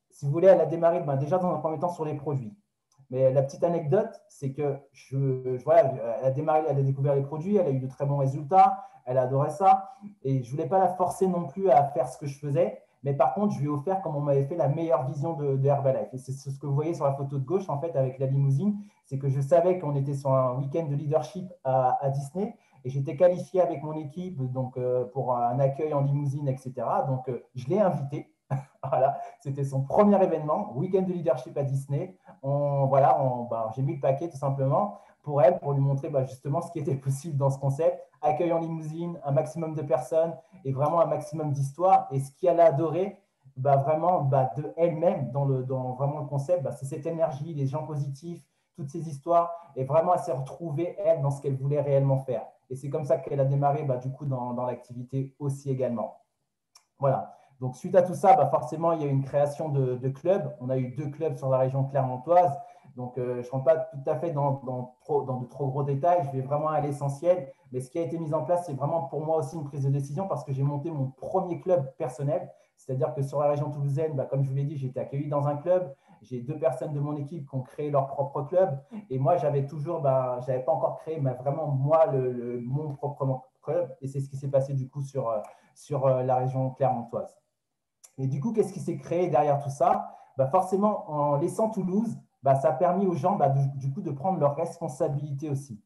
si vous voulez, elle a démarré déjà dans un premier temps sur les produits. Mais la petite anecdote, c'est que elle a démarré, elle a découvert les produits, elle a eu de très bons résultats, elle a adoré ça, et je ne voulais pas la forcer non plus à faire ce que je faisais. Mais par contre, je lui ai offert, comme on m'avait fait, la meilleure vision de Herbalife. Et c'est ce que vous voyez sur la photo de gauche, en fait, avec la limousine. C'est que je savais qu'on était sur un week-end de leadership à Disney. Et j'étais qualifié avec mon équipe pour un accueil en limousine, etc. Donc, je l'ai invité. Voilà, c'était son premier événement, week-end de leadership à Disney. J'ai mis le paquet tout simplement pour elle, pour lui montrer justement ce qui était possible dans ce concept. Accueil en limousine, un maximum de personnes et vraiment un maximum d'histoires. Et ce qu'elle a adoré, vraiment de elle-même dans vraiment le concept, c'est cette énergie, les gens positifs, toutes ces histoires. Et vraiment, elle s'est retrouvée, elle, dans ce qu'elle voulait réellement faire. Et c'est comme ça qu'elle a démarré du coup dans l'activité aussi également. Voilà. Donc, suite à tout ça, forcément, il y a eu une création de clubs. On a eu 2 clubs sur la région clermontoise. Donc, je ne rentre pas tout à fait dans de trop gros détails. Je vais vraiment à l'essentiel. Mais ce qui a été mis en place, c'est vraiment pour moi aussi une prise de décision parce que j'ai monté mon premier club personnel. C'est-à-dire que sur la région toulousaine, comme je vous l'ai dit, j'ai été accueilli dans un club. J'ai 2 personnes de mon équipe qui ont créé leur propre club. Et moi, j'avais toujours, je n'avais pas encore créé vraiment moi mon propre club. Et c'est ce qui s'est passé du coup sur la région clermontoise. Et du coup, qu'est-ce qui s'est créé derrière tout ça? Forcément, en laissant Toulouse, ça a permis aux gens du coup de prendre leurs responsabilités aussi.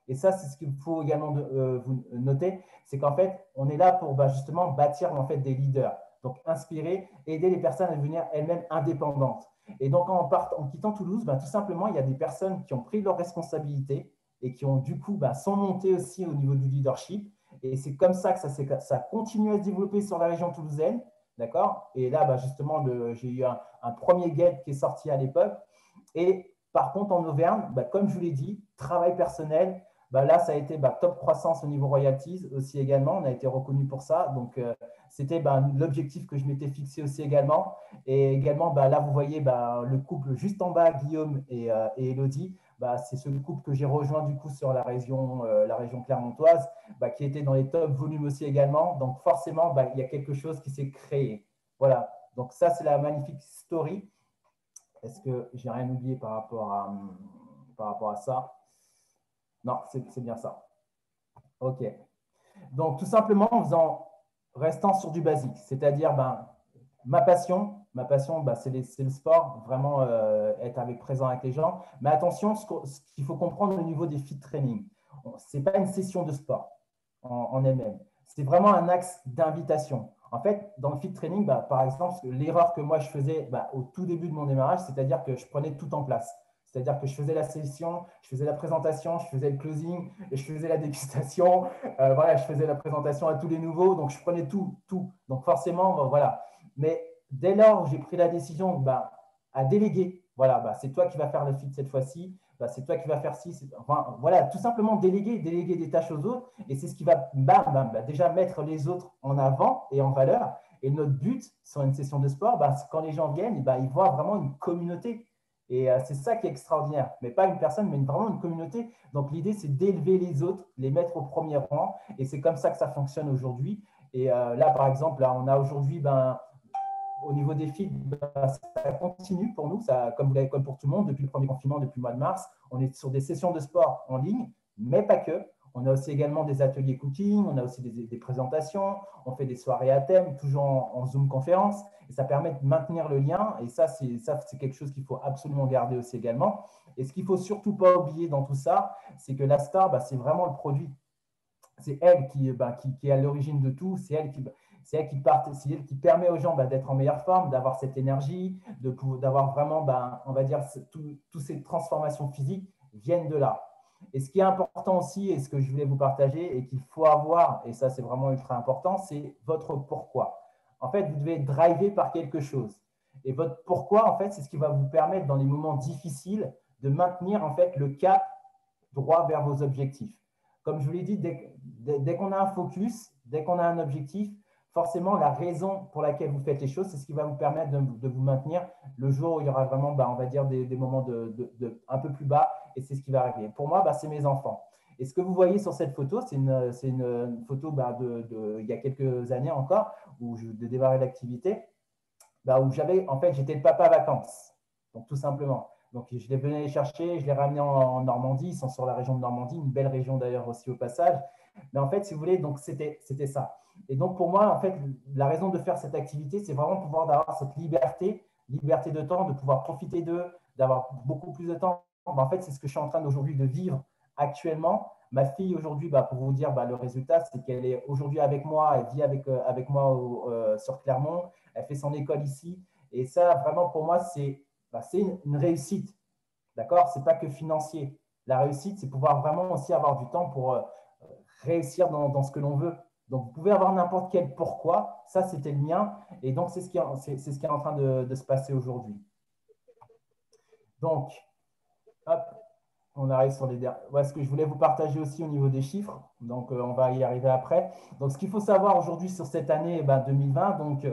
Et ça, c'est ce qu'il faut également vous noter, c'est qu'en fait, on est là pour justement bâtir en fait des leaders, donc inspirer, aider les personnes à devenir elles-mêmes indépendantes. Et donc, en quittant Toulouse, tout simplement, il y a des personnes qui ont pris leurs responsabilités et qui ont du coup sont montées aussi au niveau du leadership. Et c'est comme ça que ça continue à se développer sur la région toulousaine. D'accord? Et là, justement, j'ai eu un premier guide qui est sorti à l'époque. Et par contre, en Auvergne, comme je vous l'ai dit, travail personnel, là, ça a été top croissance au niveau royalties aussi également. On a été reconnu pour ça. Donc, c'était l'objectif que je m'étais fixé aussi également. Et également, là, vous voyez le couple juste en bas, Guillaume et Elodie. C'est ce couple que j'ai rejoint du coup sur la région clermontoise, qui était dans les top volumes aussi également. Donc forcément, il y a quelque chose qui s'est créé. Voilà, donc ça c'est la magnifique story. Est-ce que j'ai rien oublié par rapport à ça? Non, c'est bien ça. Ok. Donc tout simplement en restant sur du basique, c'est-à-dire ma passion, c'est le sport, vraiment être présent avec les gens. Mais attention, ce qu'il faut comprendre au niveau des fit training, ce n'est pas une session de sport en elle-même. C'est vraiment un axe d'invitation. En fait, dans le fit training, par exemple, l'erreur que moi je faisais au tout début de mon démarrage, c'est-à-dire que je prenais tout en place. C'est-à-dire que je faisais la session, je faisais la présentation, je faisais le closing, et je faisais la dégustation. Je faisais la présentation à tous les nouveaux. Donc, je prenais tout. Donc, forcément, voilà. Mais dès lors où j'ai pris la décision à déléguer, voilà, c'est toi qui vas faire le fit cette fois-ci, c'est toi qui vas faire ci. Voilà, tout simplement déléguer des tâches aux autres. Et c'est ce qui va déjà mettre les autres en avant et en valeur. Et notre but sur une session de sport, quand les gens viennent, ils voient vraiment une communauté. Et c'est ça qui est extraordinaire. Mais pas une personne, mais vraiment une communauté. Donc, l'idée, c'est d'élever les autres, les mettre au premier rang. Et c'est comme ça que ça fonctionne aujourd'hui. Et là, par exemple, on a aujourd'hui, au niveau des feeds, ça continue pour nous, comme pour tout le monde, depuis le premier confinement, depuis le mois de mars. On est sur des sessions de sport en ligne, mais pas que. On a aussi également des ateliers cooking, on a aussi des présentations, on fait des soirées à thème, toujours en Zoom conférence. Et ça permet de maintenir le lien. Et ça, c'est quelque chose qu'il faut absolument garder aussi également. Et ce qu'il ne faut surtout pas oublier dans tout ça, c'est que la star, c'est vraiment le produit. C'est elle qui est à l'origine de tout. C'est elle qui permet aux gens d'être en meilleure forme, d'avoir cette énergie, d'avoir vraiment, on va dire, toutes ces transformations physiques viennent de là. Et ce qui est important aussi, et ce que je voulais vous partager, et qu'il faut avoir, et ça c'est vraiment ultra important, c'est votre pourquoi. En fait, vous devez être drivé par quelque chose. Et votre pourquoi, en fait, c'est ce qui va vous permettre, dans les moments difficiles, de maintenir en fait le cap droit vers vos objectifs. Comme je vous l'ai dit, dès qu'on a un focus, dès qu'on a un objectif, forcément, la raison pour laquelle vous faites les choses, c'est ce qui va vous permettre de vous maintenir le jour où il y aura vraiment, on va dire, des moments un peu plus bas, et c'est ce qui va arriver. Pour moi, c'est mes enfants. Et ce que vous voyez sur cette photo, c'est une photo il y a quelques années encore, où je démarrais l'activité, où j'étais le papa vacances, donc tout simplement. Donc, je les venais les chercher, je les ramenais en Normandie, ils sont sur la région de Normandie, une belle région d'ailleurs aussi au passage. Mais en fait, si vous voulez, donc c'était ça. Et donc, pour moi, en fait, la raison de faire cette activité, c'est vraiment pouvoir avoir cette liberté de temps, de pouvoir profiter d'eux, d'avoir beaucoup plus de temps. En fait, c'est ce que je suis en train d'aujourd'hui de vivre actuellement. Ma fille, aujourd'hui, pour vous dire, le résultat, c'est qu'elle est aujourd'hui avec moi, elle vit avec moi sur Clermont, elle fait son école ici. Et ça, vraiment, pour moi, c'est une réussite. D'accord? Ce n'est pas que financier. La réussite, c'est pouvoir vraiment aussi avoir du temps pour réussir dans ce que l'on veut. Donc, vous pouvez avoir n'importe quel pourquoi. Ça, c'était le mien. Et donc, c'est ce qui est en train de se passer aujourd'hui. Donc, hop, on arrive sur les derniers. Ouais, ce que je voulais vous partager aussi au niveau des chiffres. Donc, on va y arriver après. Donc, ce qu'il faut savoir aujourd'hui sur cette année 2020, donc,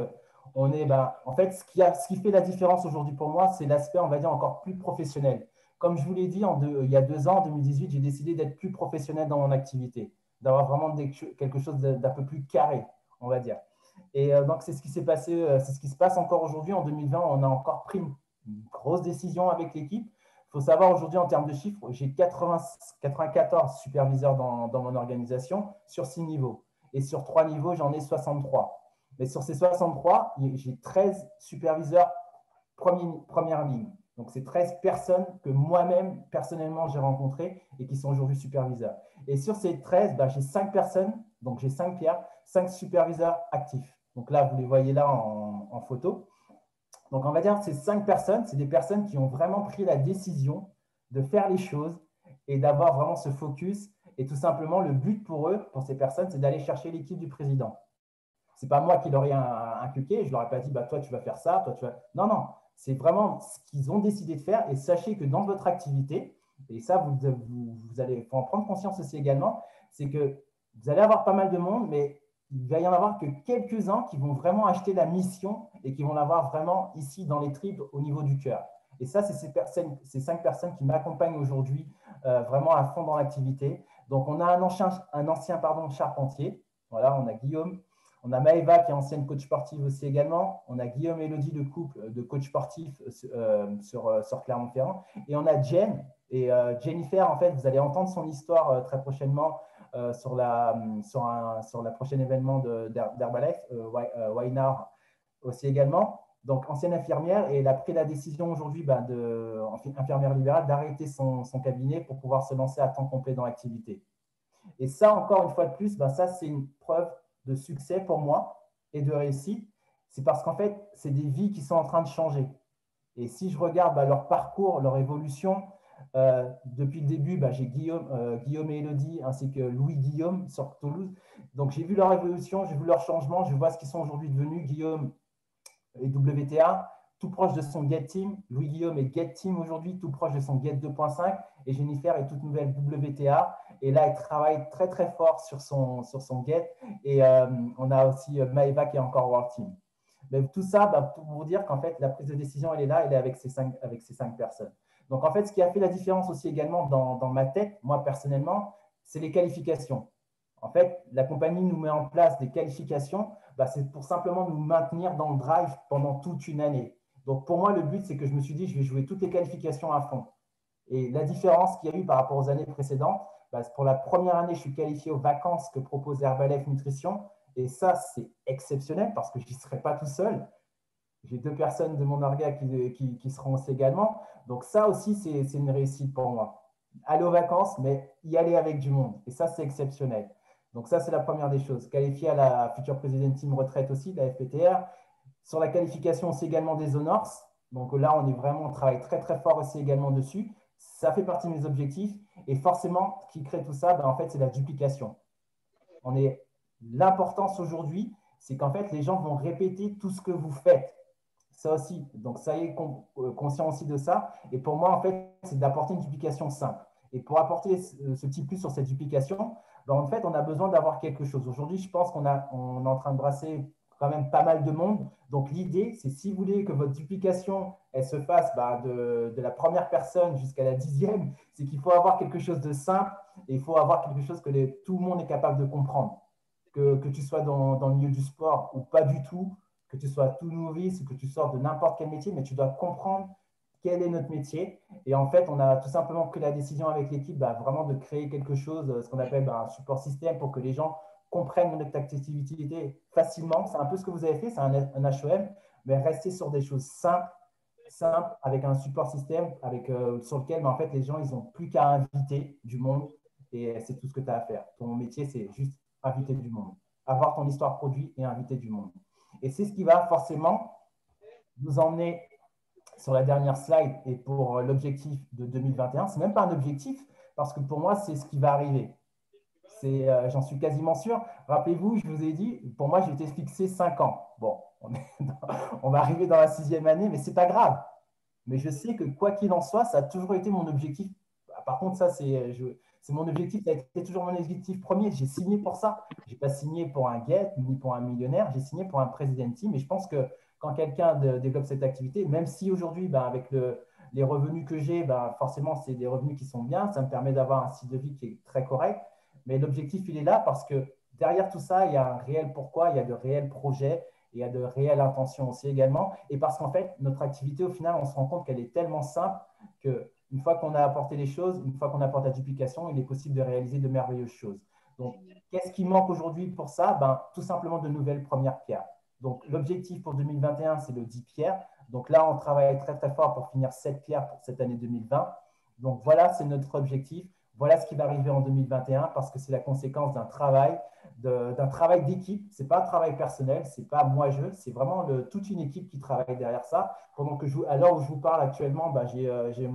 on est, en fait, ce qui fait la différence aujourd'hui pour moi, c'est l'aspect, on va dire, encore plus professionnel. Comme je vous l'ai dit, il y a 2 ans, en 2018, j'ai décidé d'être plus professionnel dans mon activité, d'avoir vraiment quelque chose d'un peu plus carré, on va dire. Et donc, c'est ce qui s'est passé, c'est ce qui se passe encore aujourd'hui. En 2020, on a encore pris une grosse décision avec l'équipe. Il faut savoir aujourd'hui, en termes de chiffres, j'ai 94 superviseurs dans mon organisation sur 6 niveaux. Et sur 3 niveaux, j'en ai 63. Mais sur ces 63, j'ai 13 superviseurs première ligne. Donc, c'est 13 personnes que moi-même, personnellement, j'ai rencontrées et qui sont aujourd'hui superviseurs. Et sur ces 13, j'ai 5 personnes, donc j'ai 5 pierres, 5 superviseurs actifs. Donc là, vous les voyez là en photo. Donc, on va dire que ces 5 personnes, c'est des personnes qui ont vraiment pris la décision de faire les choses et d'avoir vraiment ce focus. Et tout simplement, le but pour eux, pour ces personnes, c'est d'aller chercher l'équipe du président. Ce n'est pas moi qui leur ai inculqué. Je ne leur ai pas dit, toi, tu vas faire ça. Toi, tu vas… Non, non. C'est vraiment ce qu'ils ont décidé de faire. Et sachez que dans votre activité, et ça, vous allez en prendre conscience aussi également, c'est que vous allez avoir pas mal de monde, mais il va y en avoir que quelques-uns qui vont vraiment acheter la mission et qui vont l'avoir vraiment ici dans les tripes au niveau du cœur. Et ça, c'est ces 5 personnes qui m'accompagnent aujourd'hui vraiment à fond dans l'activité. Donc, on a un ancien charpentier. Voilà, on a Guillaume. On a Maëva qui est ancienne coach sportive aussi également. On a Guillaume et Elodie, le couple de coach sportif sur Clermont-Ferrand. Et on a Jen. Et Jennifer, en fait, vous allez entendre son histoire très prochainement sur la prochaine événement d'Herbalife, Wynard aussi également. Donc, ancienne infirmière, et elle a pris la décision aujourd'hui, infirmière libérale, d'arrêter son cabinet pour pouvoir se lancer à temps complet dans l'activité. Et ça, encore une fois de plus, ça, c'est une preuve de succès pour moi et de réussite. C'est parce qu'en fait, c'est des vies qui sont en train de changer. Et si je regarde leur parcours, leur évolution, depuis le début, j'ai Guillaume et Elodie, ainsi que Louis-Guillaume sur Toulouse. Donc, j'ai vu leur évolution, j'ai vu leur changement, je vois ce qu'ils sont aujourd'hui devenus. Guillaume et WTA, tout proche de son Get Team. Louis-Guillaume est Get Team aujourd'hui, tout proche de son Get 2.5. Et Jennifer est toute nouvelle WTA. Et là, elle travaille très, très fort sur son Get. Et on a aussi Maëva qui est encore World Team. Mais tout ça, pour vous dire qu'en fait, la prise de décision, elle est là, elle est avec ces 5 personnes. Donc, en fait, ce qui a fait la différence aussi également dans ma tête, moi personnellement, c'est les qualifications. En fait, la compagnie nous met en place des qualifications, c'est pour simplement nous maintenir dans le drive pendant toute une année. Donc, pour moi, le but, c'est que je me suis dit, je vais jouer toutes les qualifications à fond. Et la différence qu'il y a eu par rapport aux années précédentes, bah, pour la première année, je suis qualifié aux vacances que propose Herbalife Nutrition. Et ça, c'est exceptionnel parce que je n'y serai pas tout seul. J'ai 2 personnes de mon orga qui seront aussi également. Donc ça aussi, c'est une réussite pour moi. Aller aux vacances, mais y aller avec du monde. Et ça, c'est exceptionnel. Donc ça, c'est la première des choses. Qualifié à la future President Team retraite aussi, de la FPTR. Sur la qualification aussi également des Honors. Donc là, on travaille très, très fort aussi également dessus. Ça fait partie de mes objectifs. Et forcément, ce qui crée tout ça, ben, en fait, c'est la duplication. L'importance aujourd'hui, c'est qu'en fait, les gens vont répéter tout ce que vous faites. Ça aussi, donc ça y est, conscient aussi de ça. Et pour moi, en fait, c'est d'apporter une duplication simple. Et pour apporter ce petit plus sur cette duplication, ben, en fait, on a besoin d'avoir quelque chose. Aujourd'hui, je pense qu'on est en train de brasser quand même pas mal de monde. Donc, l'idée, c'est si vous voulez que votre duplication, elle se fasse de la première personne jusqu'à la 10e, c'est qu'il faut avoir quelque chose de simple et il faut avoir quelque chose que tout le monde est capable de comprendre. Que tu sois dans le milieu du sport ou pas du tout, que tu sois tout novice ou que tu sors de n'importe quel métier, mais tu dois comprendre quel est notre métier. Et en fait, on a tout simplement pris la décision avec l'équipe vraiment de créer quelque chose, ce qu'on appelle un support système pour que les gens comprennent notre activité facilement. C'est un peu ce que vous avez fait, c'est un HOM, mais rester sur des choses simples avec un support système sur lequel en fait, les gens, ils n'ont plus qu'à inviter du monde et c'est tout ce que tu as à faire. Ton métier, c'est juste inviter du monde, avoir ton histoire produit et inviter du monde. Et c'est ce qui va forcément nous emmener sur la dernière slide et pour l'objectif de 2021. Ce n'est même pas un objectif parce que pour moi, c'est ce qui va arriver. J'en suis quasiment sûr. Rappelez-vous, je vous ai dit, pour moi, j'ai été fixé 5 ans. Bon, on va arriver dans la 6e année, mais ce n'est pas grave. Mais je sais que quoi qu'il en soit, ça a toujours été mon objectif. Par contre, ça, c'est mon objectif, ça a été toujours mon objectif premier. J'ai signé pour ça. Je n'ai pas signé pour un get ni pour un millionnaire. J'ai signé pour un President Team. Et je pense que quand quelqu'un développe cette activité, même si aujourd'hui, avec les revenus que j'ai, forcément, c'est des revenus qui sont bien. Ça me permet d'avoir un style de vie qui est très correct. Mais l'objectif, il est là parce que derrière tout ça, il y a un réel pourquoi, il y a de réels projets, il y a de réelles intentions aussi également. Et parce qu'en fait, notre activité, au final, on se rend compte qu'elle est tellement simple qu'une fois qu'on a apporté les choses, une fois qu'on apporte la duplication, il est possible de réaliser de merveilleuses choses. Donc, qu'est-ce qui manque aujourd'hui pour ça? Tout simplement de nouvelles premières pierres. Donc, l'objectif pour 2021, c'est le 10 pierres. Donc là, on travaille très, très fort pour finir 7 pierres pour cette année 2020. Donc, voilà, c'est notre objectif. Voilà ce qui va arriver en 2021 parce que c'est la conséquence d'un travail d'équipe. Ce n'est pas un travail personnel, ce n'est pas moi-je, c'est vraiment toute une équipe qui travaille derrière ça. Pendant que à l'heure où je vous parle actuellement, j'ai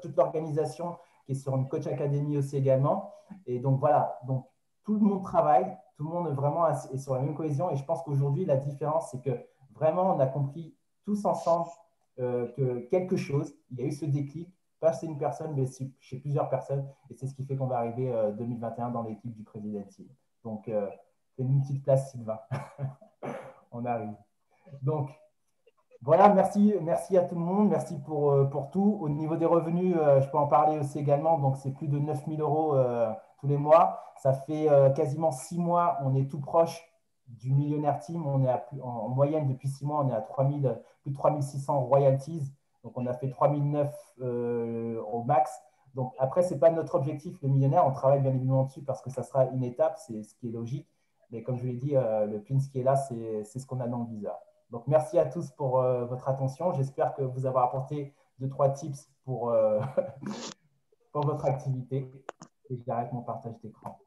toute l'organisation qui est sur une Coach Academy aussi également. Et donc voilà, donc, tout le monde travaille, tout le monde vraiment est sur la même cohésion. Et je pense qu'aujourd'hui, la différence, c'est que vraiment, on a compris tous ensemble que quelque chose, il y a eu ce déclic. Pas chez une personne, mais chez plusieurs personnes. Et c'est ce qui fait qu'on va arriver 2021 dans l'équipe du President Team. Donc, fais-nous une petite place, Sylvain. On arrive. Donc, voilà, merci à tout le monde. Merci pour tout. Au niveau des revenus, je peux en parler aussi également. Donc, c'est plus de 9 000 € tous les mois. Ça fait quasiment 6 mois. On est tout proche du millionnaire team. On est en moyenne, depuis 6 mois, on est à plus de 3 600 royalties. Donc, on a fait 3009 au max. Donc, après, ce n'est pas notre objectif, le millionnaire. On travaille bien évidemment dessus parce que ça sera une étape, c'est ce qui est logique. Mais comme je l'ai dit, le pin qui est là, c'est ce qu'on a dans le viseur. Donc, merci à tous pour votre attention. J'espère que vous avez apporté 2-3 tips pour votre activité. Et j'arrête mon partage d'écran.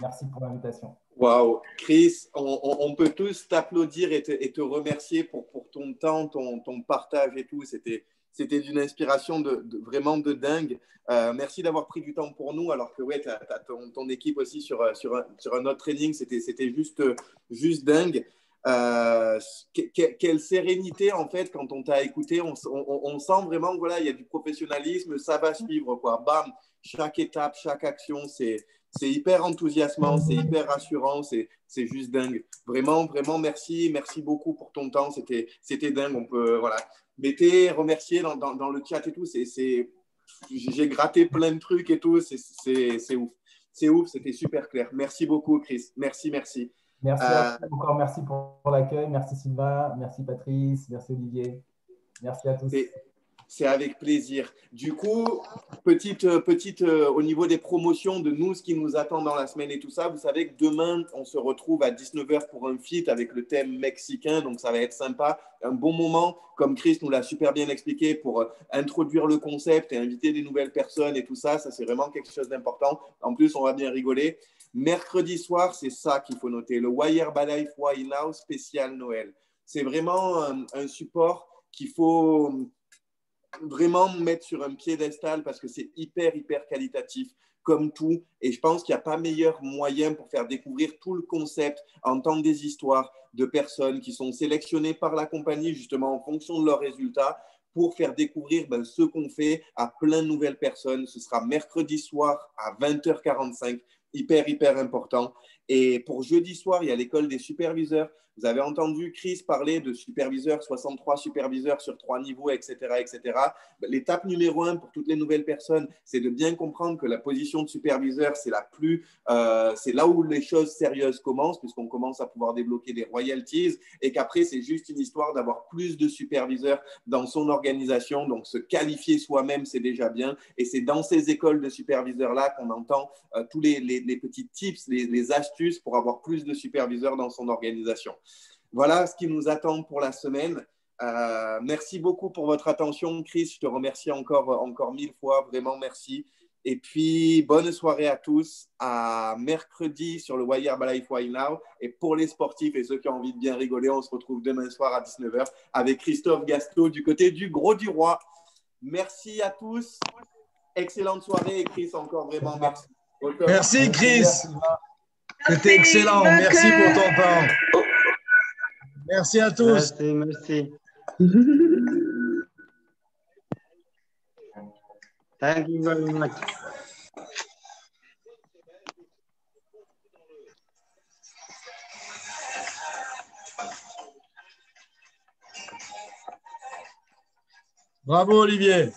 Merci pour l'invitation. Waouh, Chris, on peut tous t'applaudir et te remercier pour ton temps, ton partage et tout. C'était d'une inspiration vraiment de dingue. Merci d'avoir pris du temps pour nous, alors que ouais, tu as ton équipe aussi sur un autre training. C'était juste dingue. Quelle sérénité, en fait, quand on t'a écouté. On sent vraiment, voilà, il y a du professionnalisme, ça va suivre, quoi. Bam, chaque étape, chaque action, c'est hyper enthousiasmant, c'est hyper rassurant, c'est juste dingue. Vraiment, vraiment, merci beaucoup pour ton temps. C'était dingue. On peut, voilà, mettez, remercier dans le chat et tout. J'ai gratté plein de trucs et tout. C'est ouf. C'est ouf, c'était super clair. Merci beaucoup, Chris. Merci. Merci à vous encore. Merci pour l'accueil. Merci Sylvain. Merci Patrice. Merci Olivier. Merci à tous. C'est avec plaisir. Du coup, petite au niveau des promotions de nous, ce qui nous attend dans la semaine et tout ça, vous savez que demain, on se retrouve à 19h pour un feat avec le thème mexicain, donc ça va être sympa. Un bon moment, comme Chris nous l'a super bien expliqué, pour introduire le concept et inviter des nouvelles personnes et tout ça, ça c'est vraiment quelque chose d'important. En plus, on va bien rigoler. Mercredi soir, c'est ça qu'il faut noter, le Wire Herbalife Why Now spécial Noël. C'est vraiment un support qu'il faut vraiment mettre sur un piédestal parce que c'est hyper qualitatif comme tout, et je pense qu'il n'y a pas meilleur moyen pour faire découvrir tout le concept, entendre des histoires de personnes qui sont sélectionnées par la compagnie justement en fonction de leurs résultats pour faire découvrir ce qu'on fait à plein de nouvelles personnes. Ce sera mercredi soir à 20h45, hyper important. Et pour jeudi soir, il y a l'école des superviseurs. Vous avez entendu Chris parler de superviseurs, 63 superviseurs sur 3 niveaux, etc. L'étape numéro 1 pour toutes les nouvelles personnes, c'est de bien comprendre que la position de superviseur, c'est là où les choses sérieuses commencent, puisqu'on commence à pouvoir débloquer des royalties, et qu'après, c'est juste une histoire d'avoir plus de superviseurs dans son organisation. Donc, se qualifier soi-même, c'est déjà bien. Et c'est dans ces écoles de superviseurs-là qu'on entend tous les petits tips, les astuces pour avoir plus de superviseurs dans son organisation. Voilà ce qui nous attend pour la semaine. Merci beaucoup pour votre attention, Chris. Je te remercie encore 1000 fois. Vraiment, merci. Et puis, bonne soirée à tous. À mercredi sur le Wire Herbalife Why Now. Et pour les sportifs et ceux qui ont envie de bien rigoler, on se retrouve demain soir à 19h avec Christophe Gasto du côté du Gros du Roi. Merci à tous. Excellente soirée. Et Chris, encore vraiment merci. Merci, Chris. C'était excellent. Merci pour ton temps. Merci à tous. Merci. Thank you very much. Bravo, Olivier.